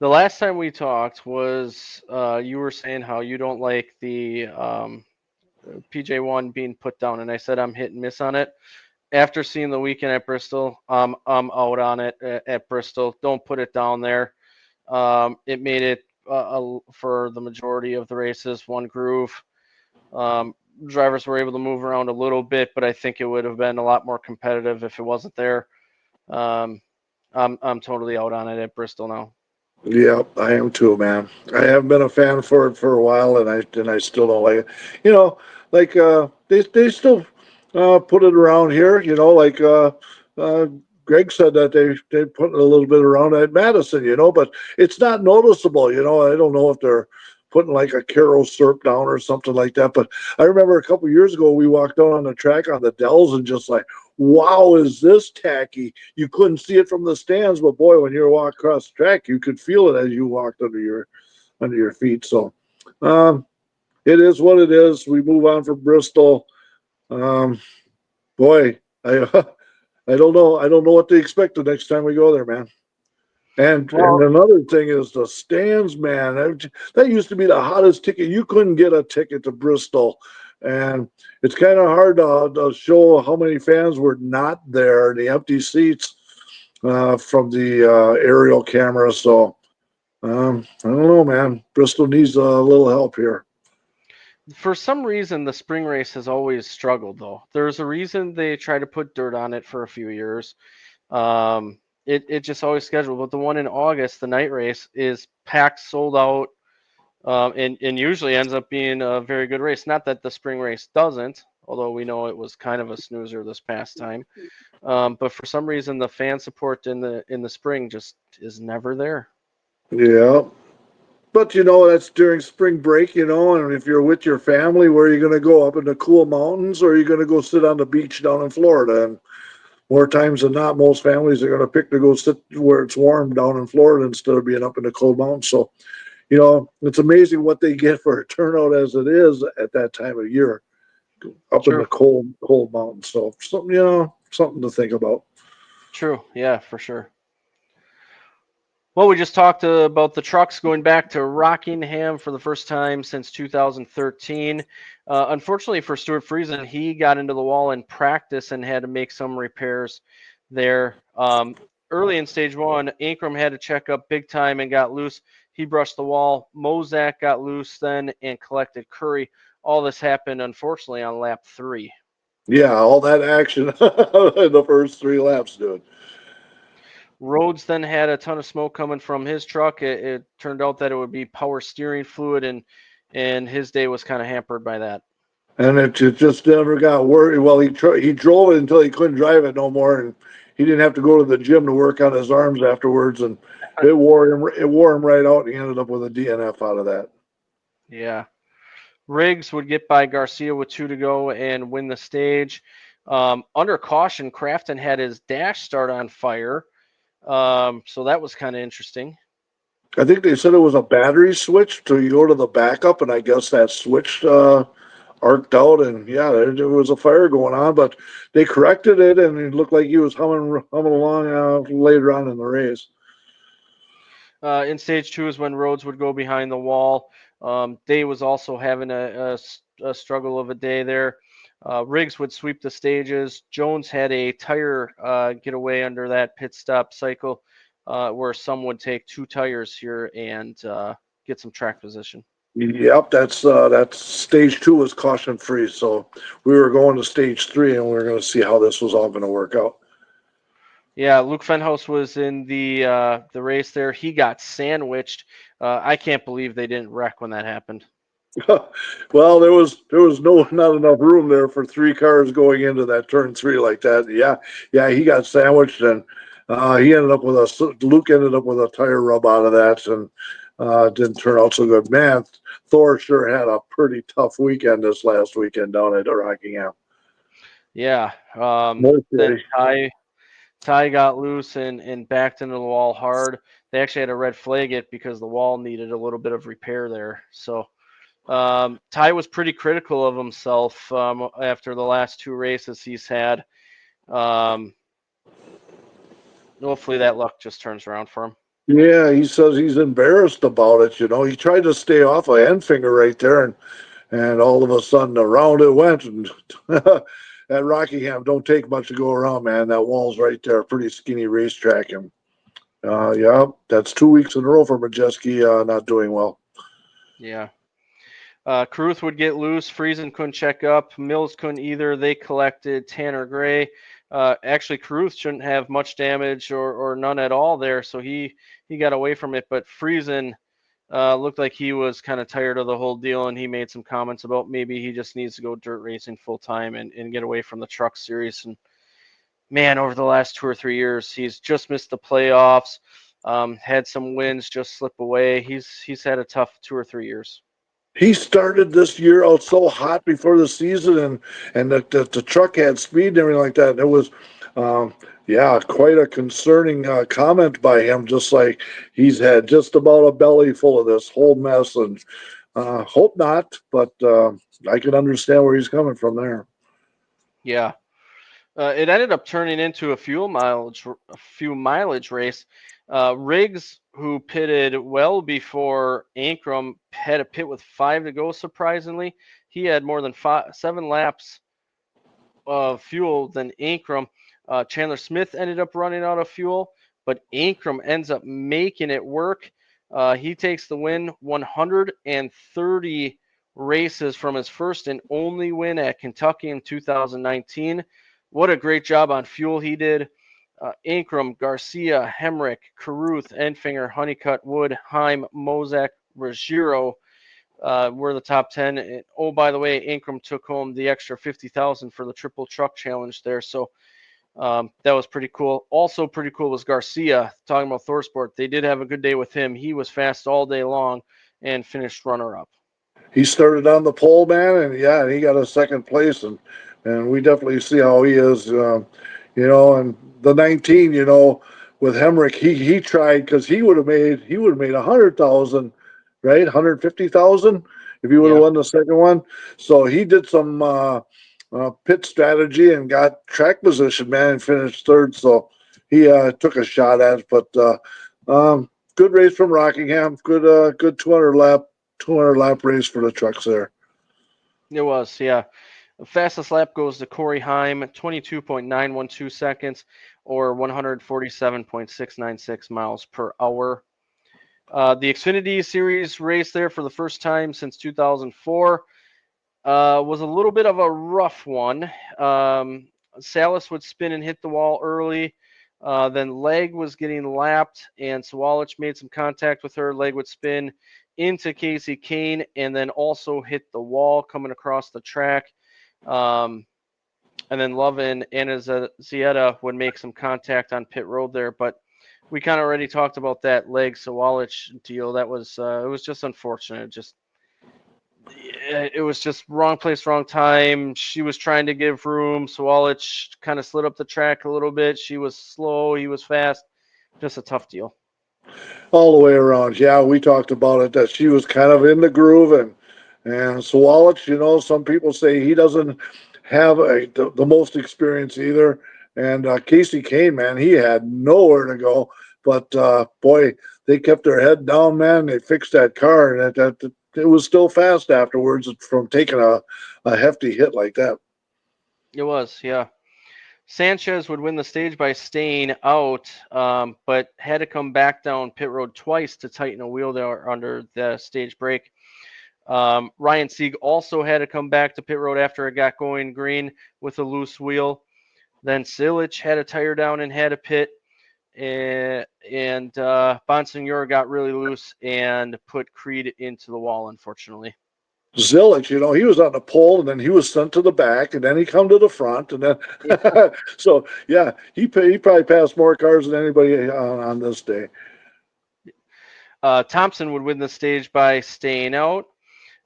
The last time we talked was you were saying how you don't like the PJ1 being put down, and I said I'm hit and miss on it. After seeing the weekend at Bristol, I'm out on it at Bristol. Don't put it down there. It made it for the majority of the races one groove. Drivers were able to move around a little bit, but I think it would have been a lot more competitive if it wasn't there. I'm totally out on it at Bristol now. Yeah, I am too, man. I haven't been a fan for it for a while, and I still don't like it. They still put it around here. Greg said that they put a little bit around at Madison, but it's not noticeable. I don't know if they're putting like a Caro syrup down or something like that. But I remember a couple of years ago, we walked out on the track on the Dells and just like, wow, is this tacky? You couldn't see it from the stands, but boy, when you were walking across the track, you could feel it as you walked under your feet. So it is what it is. We move on from Bristol. Um, boy, I I don't know. I don't know what to expect the next time we go there, man. And Well, another thing is the stands, man. That used to be the hottest ticket. You couldn't get a ticket to Bristol, and it's kind of hard to show how many fans were not there, the empty seats from the aerial camera. So I don't know, man. Bristol needs a little help here. for some reason, the spring race has always struggled, though. There's a reason they try to put dirt on it for a few years. It just always scheduled, but the one in August, the night race, is packed, sold out, and usually ends up being a very good race. Not that the spring race doesn't, although we know it was kind of a snoozer this past time. But for some reason, the fan support in the spring just is never there. Yeah. But that's during spring break, and if you're with your family, where are you going to go? Up in the cool mountains, or are you going to go sit on the beach down in Florida? And more times than not, most families are going to pick to go sit where it's warm down in Florida instead of being up in the cold mountains. So, it's amazing what they get for a turnout as it is at that time of year, up in True, the cold mountains. So, something to think about. true, yeah, for sure. Well, we just talked about the trucks going back to Rockingham for the first time since 2013. Unfortunately for Stuart Friesen, he got into the wall in practice and had to make some repairs there. Early in stage one, Ankrum had to check up big time and got loose. He brushed the wall. Mozak got loose then and collected Curry. All this happened, unfortunately, on lap 3. Yeah, all that action in the first 3 laps, dude. Rhodes then had a ton of smoke coming from his truck. It turned out that it would be power steering fluid, and his day was kind of hampered by that. And it just never got worried. Well, he drove it until he couldn't drive it no more, and he didn't have to go to the gym to work on his arms afterwards. And it wore him right out. And he ended up with a DNF out of that. Yeah. Riggs would get by Garcia with 2 to go and win the stage. Under caution, Crafton had his dash start on fire. So that was kind of interesting. I think they said it was a battery switch, so you go to the backup, and I guess that switch arced out, and yeah, there was a fire going on, but they corrected it, and it looked like he was humming along later on in the race. In stage 2 is when Rhodes would go behind the wall. Day was also having a struggle of a day there. Riggs would sweep the stages. Jones had a tire get away under that pit stop cycle where some would take 2 tires here and get some track position. Yep, that's stage 2 was caution free, so we were going to stage 3, and we were going to see how this was all going to work out. Yeah, Luke Fenhouse was in the race there. He got sandwiched. I can't believe they didn't wreck when that happened. Well, there was not enough room there for 3 cars going into that turn 3 like that. Yeah, he got sandwiched, and Luke ended up with a tire rub out of that, and didn't turn out so good. Man, Thor sure had a pretty tough weekend this last weekend down at Rockingham. Yeah. Then Ty got loose and backed into the wall hard. They actually had to red flag it because the wall needed a little bit of repair there. So Ty was pretty critical of himself after the last 2 races he's had. Hopefully that luck just turns around for him. Yeah, he says he's embarrassed about it. He tried to stay off a end finger right there, and all of a sudden around it went. And at Rockingham, don't take much to go around, man. That wall's right there, pretty skinny racetrack, and yeah, that's 2 weeks in a row for Majeski not doing well. Yeah. Carruth would get loose. Friesen couldn't check up. Mills couldn't either. They collected Tanner Gray. Actually, Carruth shouldn't have much damage or none at all there, so he got away from it. But Friesen looked like he was kind of tired of the whole deal, and he made some comments about maybe he just needs to go dirt racing full time and get away from the truck series. And man, over the last 2 or 3 years, he's just missed the playoffs. Had some wins just slip away. He's had a tough 2 or 3 years. he started this year out so hot before the season, and the truck had speed and everything like that. And it was, yeah, quite a concerning comment by him. Just like he's had just about a belly full of this whole mess, and hope not, but I can understand where he's coming from there. Yeah. It ended up turning into a fuel mileage race. Riggs, who pitted well before Ankrum, had a pit with 5 to go. Surprisingly, he had more than 7 laps of fuel than Ankrum. Chandler Smith ended up running out of fuel, but Ankrum ends up making it work. He takes the win, 130 races from his first and only win at Kentucky in 2019. What a great job on fuel he did. Ankrum, Garcia, Hemrick, Carruth, Enfinger, Honeycutt, Wood, Heim, Mozak, Ruggiero were the top 10. And, oh, by the way, Ankrum took home the extra $50,000 for the triple truck challenge there. So that was pretty cool. Also pretty cool was Garcia, talking about ThorSport. They did have a good day with him. He was fast all day long and finished runner-up. He started on the pole, man, and yeah, he got a second place, and we definitely see how he is, and the 19, with Hemrick, he tried because he would have made 100,000, right, 150,000 if he would have won the second one. So he did some pit strategy and got track position, man, and finished third. So he took a shot at it, but good race from Rockingham, good 200 lap race for the trucks there. It was, yeah. The fastest lap goes to Corey Heim, 22.912 seconds, or 147.696 miles per hour. The Xfinity Series race there for the first time since 2004 was a little bit of a rough one. Salas would spin and hit the wall early. Then Leg was getting lapped, and Sawalich made some contact with her. Leg would spin into Casey Kane and then also hit the wall coming across the track. And then Love and Zieta would make some contact on pit road there, but we kind of already talked about that Leg Sawalich deal. That was it was just unfortunate. It was just wrong place, wrong time. She was trying to give room. Sawalich kind of slid up the track a little bit. She was slow. He was fast. Just a tough deal. All the way around. Yeah, we talked about it, that she was kind of in the groove, and Sawalich, some people say he doesn't have the most experience either. And Casey Kane, man, he had nowhere to go. But boy, they kept their head down, man. They fixed that car, and it was still fast afterwards from taking a hefty hit like that. It was, yeah. Sanchez would win the stage by staying out, but had to come back down pit road twice to tighten a wheel there under the stage brake. Ryan Sieg also had to come back to pit road after it got going green with a loose wheel. Then Silich had a tire down and had a pit, and Bonsignor got really loose and put Creed into the wall, unfortunately. Zilich, he was on the pole, and then he was sent to the back, and then he come to the front, and then so yeah, he probably passed more cars than anybody on this day. Thompson would win the stage by staying out.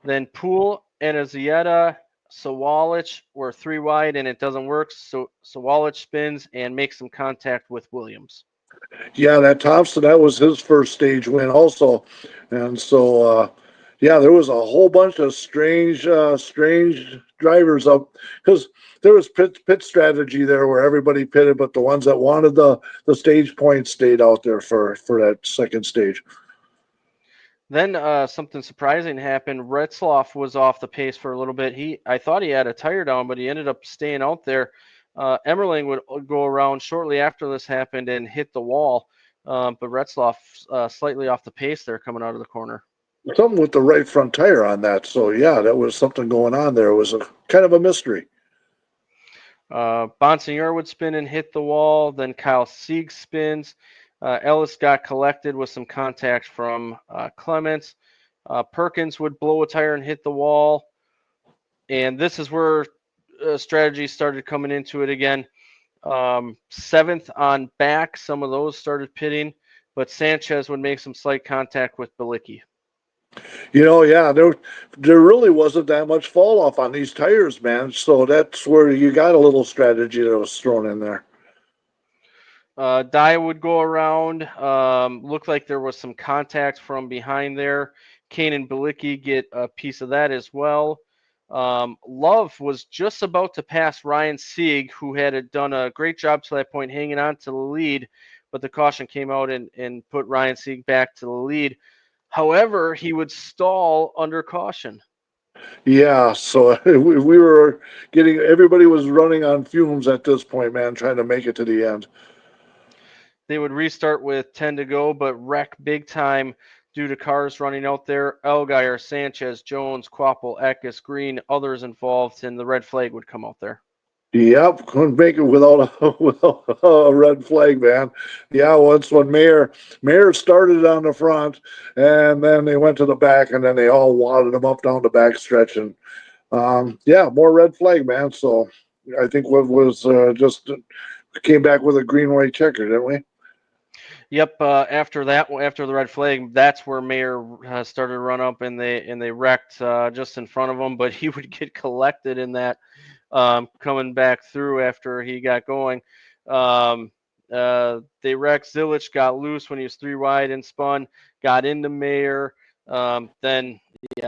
Then Poole and Azieta, Sawalich were 3 wide, and it doesn't work. So Sawalich spins and makes some contact with Williams. Yeah, that Thompson, that was his first stage win also, and so yeah, there was a whole bunch of strange drivers up, because there was pit strategy there where everybody pitted, but the ones that wanted the stage points stayed out there for that second stage. Then something surprising happened. Retzloff was off the pace for a little bit. I thought he had a tire down, but he ended up staying out there. Emmerling would go around shortly after this happened and hit the wall, but Retzloff slightly off the pace there coming out of the corner. Something with the right front tire on that. So yeah, that was something going on there. It was a kind of a mystery. Bonsignor would spin and hit the wall. Then Kyle Sieg spins. Ellis got collected with some contact from Clements. Perkins would blow a tire and hit the wall. And this is where strategy started coming into it again. 7th on back, some of those started pitting, but Sanchez would make some slight contact with Bilicki. Yeah, there really wasn't that much fall off on these tires, man. So that's where you got a little strategy that was thrown in there. Dye would go around. Looked like there was some contact from behind there. Kane and Bilicki get a piece of that as well. Love was just about to pass Ryan Sieg, who had done a great job to that point, hanging on to the lead, but the caution came out and put Ryan Sieg back to the lead. However, he would stall under caution. Yeah, so we were everybody was running on fumes at this point, man, trying to make it to the end. They would restart with 10 to go, but wreck big time due to cars running out there. Elgire, Sanchez, Jones, Quapple, Eckes, Green, others involved, and the red flag would come out there. Yep, couldn't make it without a red flag, man. Yeah, once when Mayer started on the front, and then they went to the back, and then they all wadded them up down the back stretch, and more red flag, man. So I think what was just came back with a green white checker, didn't we? Yep. After the red flag, that's where Mayer started to run up, and they wrecked just in front of him. But he would get collected in that coming back through after he got going. They wrecked. Zilich got loose when he was 3 wide and spun, got into Mayer. Then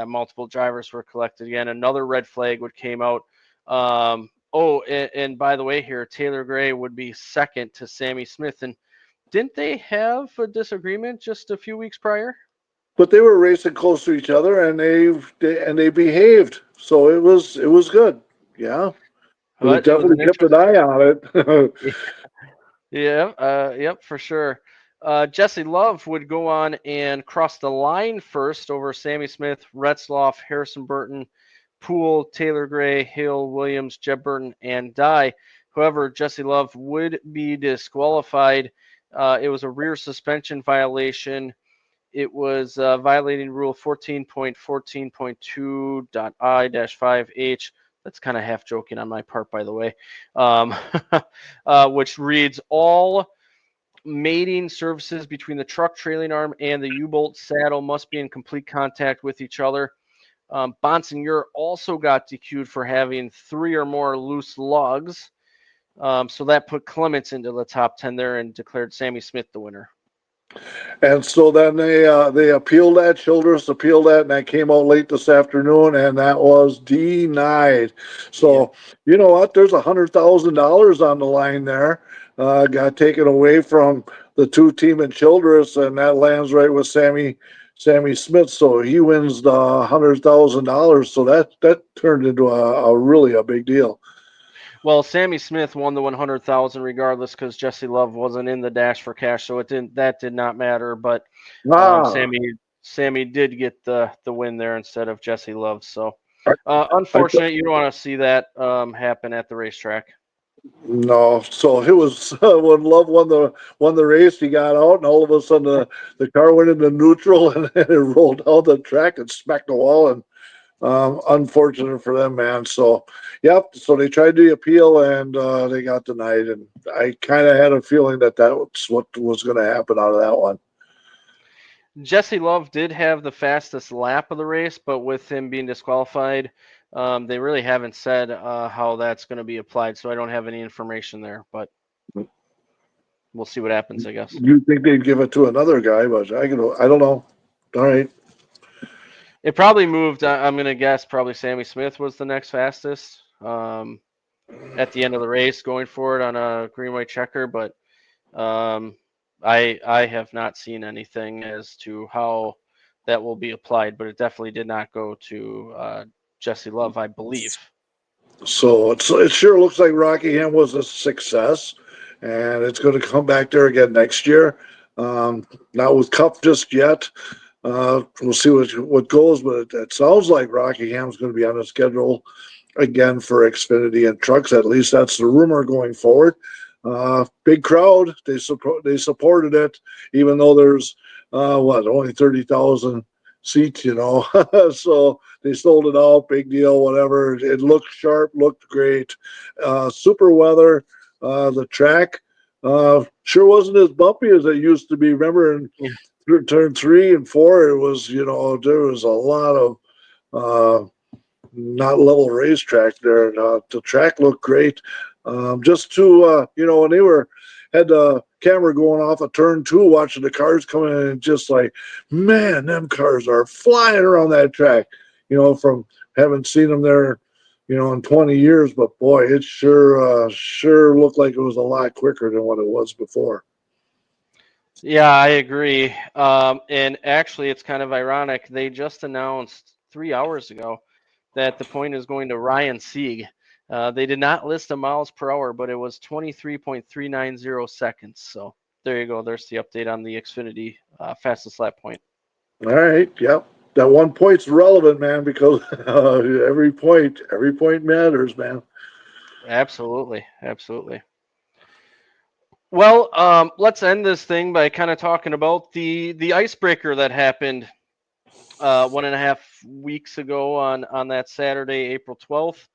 multiple drivers were collected again. Another red flag would came out. And by the way, here Taylor Gray would be second to Sammy Smith, and didn't they have a disagreement just a few weeks prior? But they were racing close to each other, and they behaved, so it was good. Yeah, we definitely kept an eye on it. Yep, for sure. Jesse Love would go on and cross the line first over Sammy Smith, Retzloff, Harrison Burton, Poole, Taylor Gray, Hill, Williams, Jeb Burton, and Dye. However, Jesse Love would be disqualified. It was a rear suspension violation. It was violating Rule 14.14.2.I-5H. That's kind of half joking on my part, by the way, which reads all mating surfaces between the truck trailing arm and the U-bolt saddle must be in complete contact with each other. Bonsignor also got DQ'd for having 3 or more loose lugs. So that put Clements into the top 10 there and declared Sammy Smith the winner. And so then they appealed that, Childress appealed that, and that came out late this afternoon, and that was denied. So You know what? There's $100,000 on the line there. Got taken away from the 2 team in Childress, and that lands right with Sammy Smith. So he wins the $100,000. So that turned into a really a big deal. Well, Sammy Smith won the $100,000 regardless because Jesse Love wasn't in the dash for cash, so that did not matter. But Sammy did get the win there instead of Jesse Love. So unfortunate, you don't want to see that happen at the racetrack. No, so it was when Love won the race, he got out, and all of a sudden the car went into neutral and it rolled down the track and smacked the wall, and unfortunate for them, man. So, so they tried to appeal and they got denied. And I kind of had a feeling that was what was going to happen out of that one. Jesse Love did have the fastest lap of the race, but with him being disqualified, they really haven't said how that's going to be applied. So I don't have any information there, but we'll see what happens, I guess. You think they'd give it to another guy, but I don't know. All right. It probably moved. I'm going to guess probably Sammy Smith was the next fastest at the end of the race going forward on a green-white checker. But I have not seen anything as to how that will be applied. But it definitely did not go to Jesse Love, I believe. So it sure looks like Rockingham was a success, and it's going to come back there again next year. Not with Cup just yet. We'll see what goes, but it sounds like Rockingham's going to be on the schedule again for Xfinity and trucks. At least that's the rumor going forward. Big crowd. They supported it, even though there's only 30,000 seats, so they sold it out. Big deal, whatever. It looked sharp, looked great. Super weather. The track sure wasn't as bumpy as it used to be. Remember in turn 3 and 4, it was, there was a lot of not level racetrack there. And, the track looked great. Just to, when they had the camera going off of turn 2, watching the cars coming in, and just like, man, them cars are flying around that track, from having seen them there, in 20 years. But boy, it sure looked like it was a lot quicker than what it was before. Yeah, I agree. And actually, it's kind of ironic. They just announced 3 hours ago that the point is going to Ryan Sieg. They did not list the miles per hour, but it was 23.390 seconds. So there you go. There's the update on the Xfinity fastest lap point. All right. Yep. That 1 point's relevant, man, because every point matters, man. Absolutely. Absolutely. Well, let's end this thing by kind of talking about the icebreaker that happened 1.5 weeks ago on that Saturday, April 12th.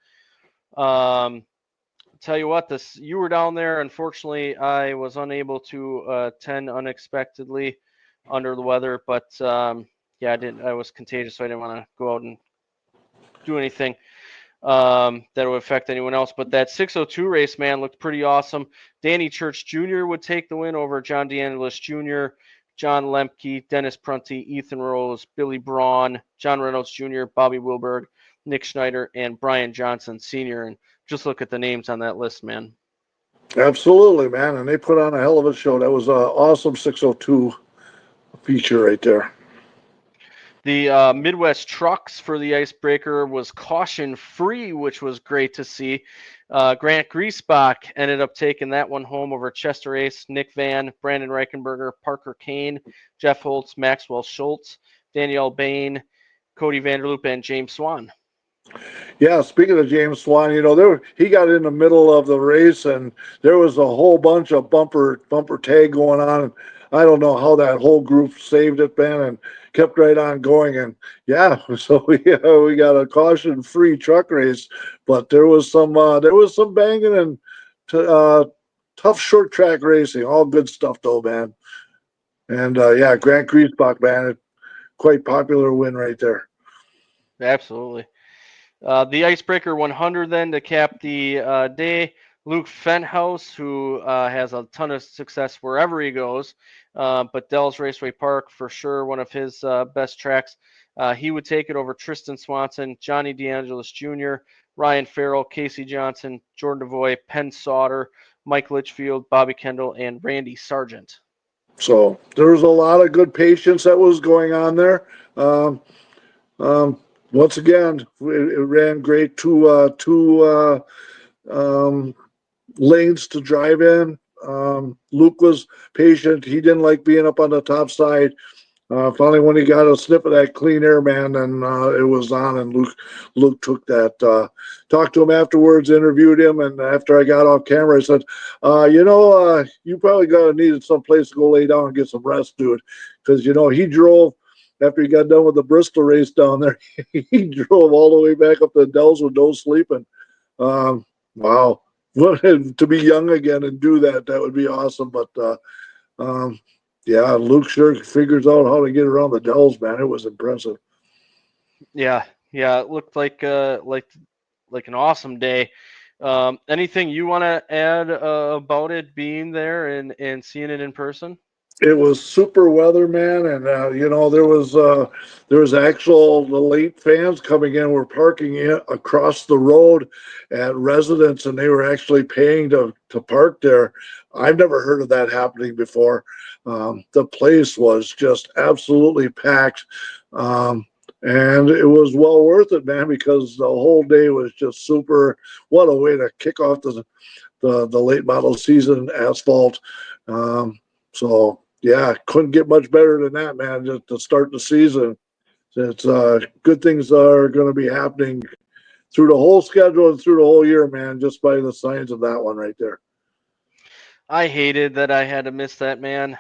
Tell you what, you were down there. Unfortunately, I was unable to attend unexpectedly under the weather, but yeah, I was contagious, so I didn't want to go out and do anything that would affect anyone else. But that 602 race, man, looked pretty awesome. Danny Church Jr. would take the win over John DeAngelis Jr., John Lemke, Dennis Prunty, Ethan Rose, Billy Braun, John Reynolds Jr., Bobby Wilberg, Nick Schneider, and Brian Johnson Sr. And just look at the names on that list, man. Absolutely, man. And they put on a hell of a show. That was an awesome 602 feature right there. The Midwest Trucks for the icebreaker was caution free, which was great to see. Grant Griesbach ended up taking that one home over Chester Ace, Nick Van, Brandon Reichenberger, Parker Kane, Jeff Holtz, Maxwell Schultz, Danielle Bain, Cody Vanderloop, and James Swan. Yeah, speaking of James Swan, he got in the middle of the race, and there was a whole bunch of bumper tag going on. I don't know how that whole group saved it, man, and kept right on going. And yeah, so we got a caution-free truck race, but there was some banging and tough short track racing. All good stuff, though, man. And yeah, Grant Griesbach, man, quite popular win right there. Absolutely. The Icebreaker 100 then to cap the day. Luke Fenthouse, who has a ton of success wherever he goes, but Dells Raceway Park for sure, one of his best tracks. He would take it over Tristan Swanson, Johnny DeAngelis Jr., Ryan Farrell, Casey Johnson, Jordan Devoy, Penn Sauter, Mike Litchfield, Bobby Kendall, and Randy Sargent. So there was a lot of good patience that was going on there. Once again, it ran great. Two lanes to drive in. Luke was patient. He didn't like being up on the top side. Finally, when he got a sniff of that clean air, man, then it was on, and Luke took that. Talked to him afterwards, interviewed him, and after I got off camera, I said, you probably needed some place to go lay down and get some rest, dude, because he drove. After he got done with the Bristol race down there, he drove all the way back up to Dells with no sleeping. Wow. To be young again and do that would be awesome. But, yeah, Luke sure figures out how to get around the Dells, man. It was impressive. Yeah, it looked like an awesome day. Anything you want to add about it being there and seeing it in person? It was super weather, man, and there was actual the late fans coming in were parking across the road at residents, and they were actually paying to park there. I've never heard of that happening before. The place was just absolutely packed, and it was well worth it, man, because the whole day was just super. What a way to kick off the late model season asphalt. So. Yeah, couldn't get much better than that, man, just to start the season. It's good things are going to be happening through the whole schedule and through the whole year, man, just by the signs of that one right there. I hated that I had to miss that, man.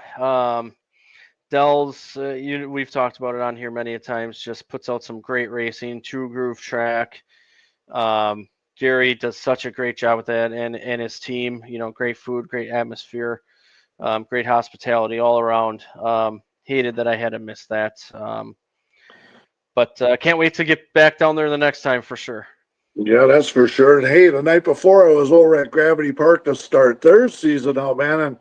Dells, we've talked about it on here many a times, just puts out some great racing, true groove track. Gary does such a great job with that, and his team, great food, great atmosphere. Great hospitality all around. hated that I had to miss that. But can't wait to get back down there the next time for sure. Yeah, that's for sure. And hey, the night before I was over at Gravity Park to start their season out, man.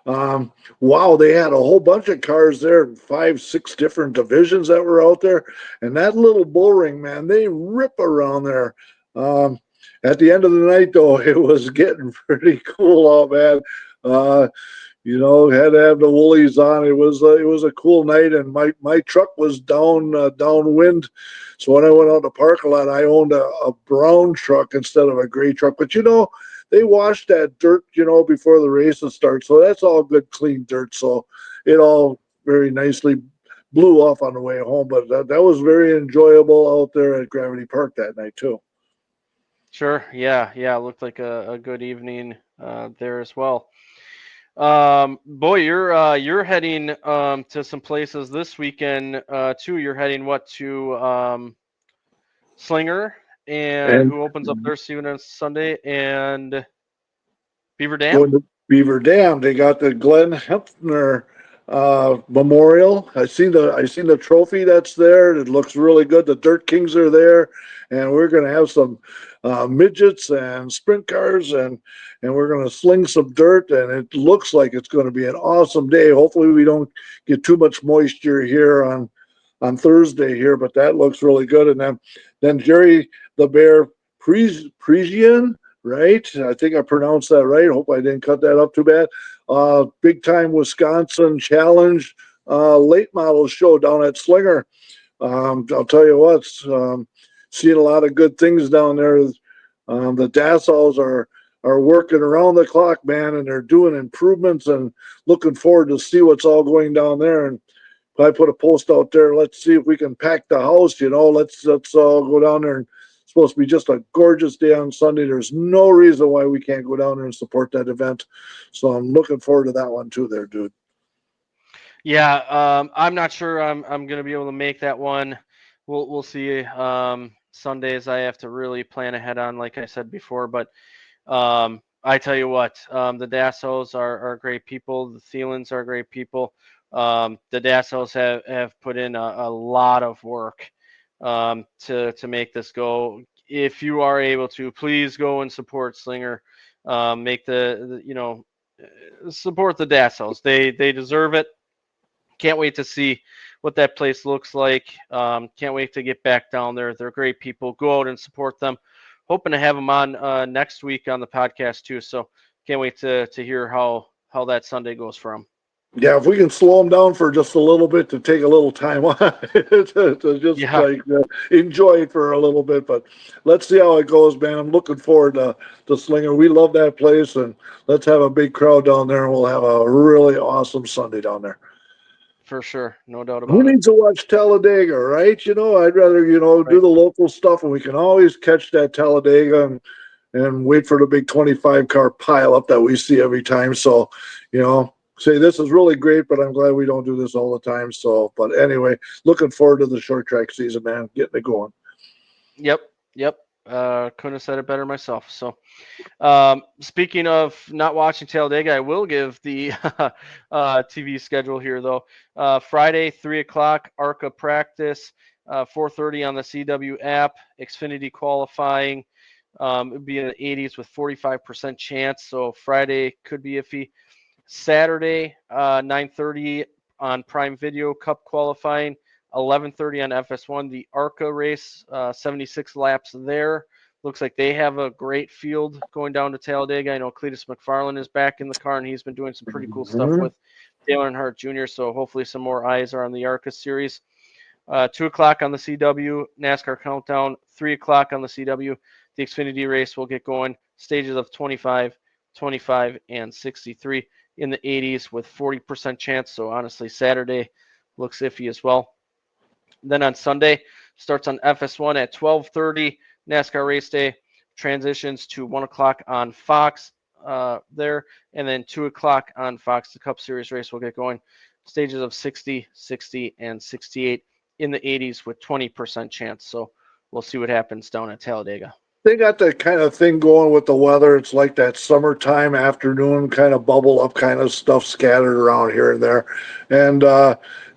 And wow, they had a whole bunch of cars there, 5, 6 different divisions that were out there. And that little bull ring, man, they rip around there. At the end of the night, though, it was getting pretty cool out, man. Had to have the woolies on. It was a cool night, and my truck was downwind. So when I went out to the parking lot, I owned a brown truck instead of a gray truck. But they wash that dirt, before the races start. So that's all good, clean dirt. So it all very nicely blew off on the way home. But that was very enjoyable out there at Gravity Park that night too. Sure. Yeah. It looked like a good evening there as well. Boy, you're heading to some places this weekend too. You're heading to Slinger, and who opens up their season on Sunday, and Beaver Dam. Going to Beaver Dam, they got the Glenn Hefner memorial. I seen the trophy that's there. It looks really good. The Dirt Kings are there, and we're going to have some midgets and sprint cars, and we're going to sling some dirt. And it looks like it's going to be an awesome day. Hopefully, we don't get too much moisture here on Thursday here, but that looks really good. And then Jerry the Bear Parisian. Right? I think I pronounced that right. Hope I didn't cut that up too bad. Big time Wisconsin Challenge late model show down at Slinger. I'll tell you what, seeing a lot of good things down there. The Dassaults are working around the clock, man, and they're doing improvements, and looking forward to see what's all going down there. And I put a post out there. Let's see if we can pack the house. Let's all go down there. And it's supposed to be just a gorgeous day on Sunday. There's no reason why we can't go down there and support that event. So I'm looking forward to that one too, there, dude. Yeah, I'm not sure I'm gonna be able to make that one. We'll see. Sundays I have to really plan ahead on, like I said before. But I tell you what, the Dassauts are great people. The Thielens are great people. The Dassauts have put in a lot of work to make this go. If you are able to, please go and support Slinger. Make support the Dassauts. They deserve it. Can't wait to see what that place looks like. Can't wait to get back down there. They're great people. Go out and support them. Hoping to have them on next week on the podcast too. So can't wait to hear how that Sunday goes for them. Yeah, if we can slow them down for just a little bit to take a little time on to just enjoy it for a little bit. But let's see how it goes, man. I'm looking forward to Slinger. We love that place, and let's have a big crowd down there, and we'll have a really awesome Sunday down there. For sure. No doubt about it. Who needs to watch Talladega, right? I'd rather, do the local stuff, and we can always catch that Talladega and wait for the big 25 car pile up that we see every time. So, say this is really great, but I'm glad we don't do this all the time. So, but anyway, looking forward to the short track season, man, getting it going. Yep. Couldn't have said it better myself. So, speaking of not watching Talladega, I will give the TV schedule here though. Friday, 3:00, ARCA practice, 4:30 on the CW app, Xfinity qualifying. It'd be in the 80s with 45% chance. So Friday could be iffy. Saturday, 9:30 on Prime Video, Cup qualifying. 11:30 on FS1, the ARCA race, 76 laps there. Looks like they have a great field going down to Talladega. I know Cletus McFarland is back in the car, and he's been doing some pretty cool stuff with Dale Earnhardt Jr., so hopefully some more eyes are on the ARCA series. 2:00 on the CW, NASCAR Countdown. 3:00 on the CW, the Xfinity race will get going. Stages of 25, 25, and 63 in the 80s with 40% chance, so honestly, Saturday looks iffy as well. Then on Sunday, starts on FS1 at 12:30, NASCAR race day, transitions to 1:00 on Fox there, and then 2:00 on Fox. The Cup Series race will get going. Stages of 60, 60, and 68 in the 80s with 20% chance. So we'll see what happens down at Talladega. they got that kind of thing going with the weather. It's like that summertime afternoon kind of bubble up kind of stuff scattered around here and there. And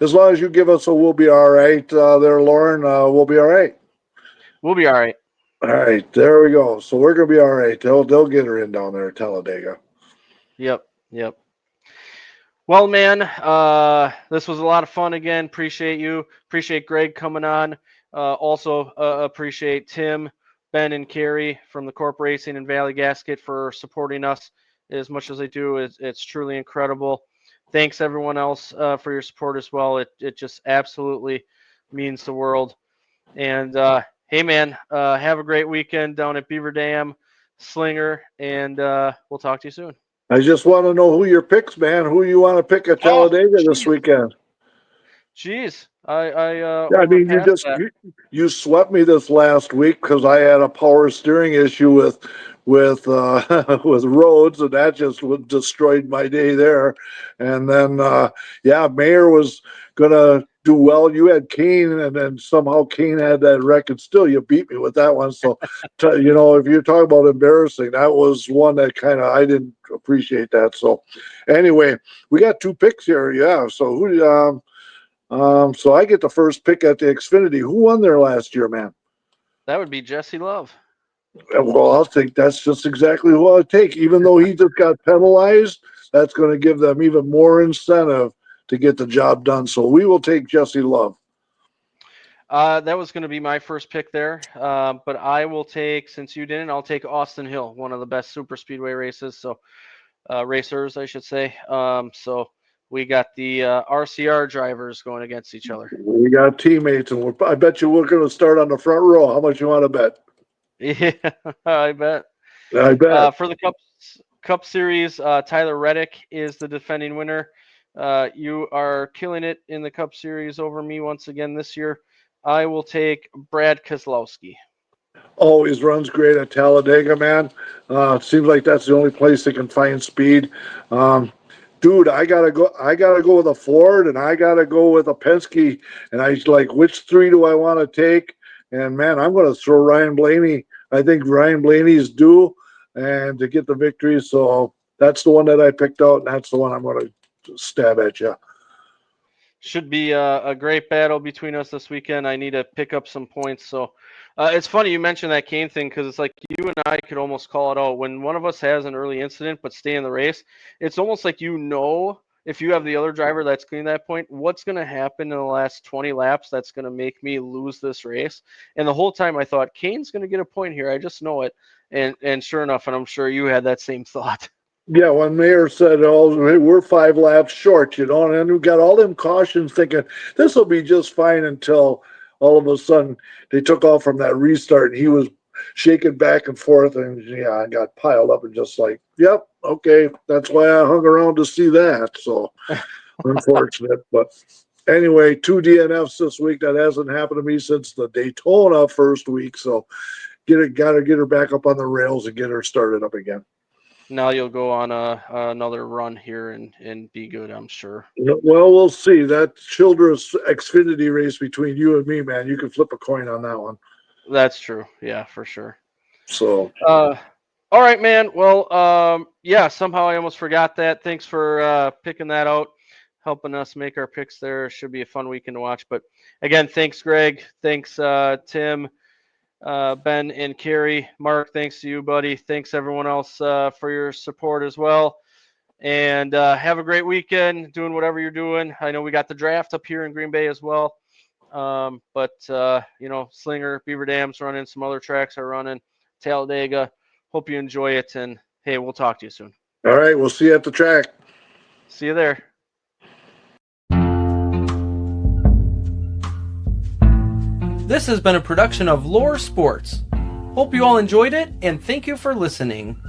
as long as you give us a we'll be all right there, Lauren, we'll be all right. We'll be all right. All right, there we go. So we're going to be all right. They'll get her in down there at Talladega. Yep. Well, man, this was a lot of fun again. Appreciate you. Appreciate Greg coming on. Also appreciate Tim, Ben, and Carrie from the Corp Racing and Valley Gasket for supporting us as much as they do. It's truly incredible. Thanks, everyone else, for your support as well. It just absolutely means the world. And hey, man, have a great weekend down at Beaver Dam, Slinger, and we'll talk to you soon. I just want to know who your picks, man. Who you want to pick at Talladega this weekend? Jeez, I mean, you swept me this last week because I had a power steering issue with with Rhodes, and that just destroyed my day there. And then Mayer was gonna do well. You had Kane, and then somehow Kane had that record. Still, you beat me with that one. So, if you're talking about embarrassing, that was one that kind of I didn't appreciate that. So, anyway, we got two picks here. Yeah. So so I get the first pick at the Xfinity. Who won there last year, man? That would be Jesse Love. Well, I'll think that's just exactly who I'll take. Even though he just got penalized, that's going to give them even more incentive to get the job done. So we will take Jesse Love. That was going to be my first pick there. But I will take, since you didn't, I'll take Austin Hill, one of the best super speedway races. So racers, I should say. So we got the RCR drivers going against each other. We got teammates, and I bet you we're going to start on the front row. How much you want to bet? Yeah, I bet. For the Cup Series, Tyler Reddick is the defending winner. You are killing it in the Cup Series over me once again this year. I will take Brad Keselowski. Always runs great at Talladega, man. It seems like that's the only place they can find speed. Dude, I gotta go with a Ford, and I gotta go with a Penske, and I like, which three do I want to take? And man, I'm gonna throw Ryan Blaney. I think Ryan Blaney's due and to get the victory. So that's the one that I picked out, and that's the one I'm gonna stab at you. Should be a great battle between us this weekend. I need to pick up some points. So it's funny you mentioned that Kane thing, because it's like you and I could almost call it out. When one of us has an early incident but stay in the race, it's almost like if you have the other driver that's clean that point, what's going to happen in the last 20 laps that's going to make me lose this race. And the whole time I thought, Kane's going to get a point here. I just know it. And sure enough, and I'm sure you had that same thought. Yeah, when Mayer said, "Oh, we're 5 laps short," and we got all them cautions thinking this will be just fine until all of a sudden they took off from that restart, and he was shaking back and forth, and I got piled up and just like, yep, okay, that's why I hung around to see that. So unfortunate, but anyway, 2 DNFs this week. That hasn't happened to me since the Daytona first week. So gotta get her back up on the rails and get her started up again. Now you'll go on another run here and be good, I'm sure. Well, we'll see. That Childress Xfinity race between you and me, man, you can flip a coin on that one. That's true. Yeah, for sure. So. All right, man. Well, somehow I almost forgot that. Thanks for picking that out, helping us make our picks there. Should be a fun weekend to watch. But again, thanks, Greg. Thanks, Tim. Ben and Carrie. Mark, thanks to you, buddy. Thanks everyone else for your support as well. And have a great weekend doing whatever you're doing. I know we got the draft up here in Green Bay as well. But Slinger, Beaver Dam's running, some other tracks are running, Talladega. Hope you enjoy it. And hey, we'll talk to you soon. All right. We'll see you at the track. See you there. This has been a production of Lore Sports. Hope you all enjoyed it, and thank you for listening.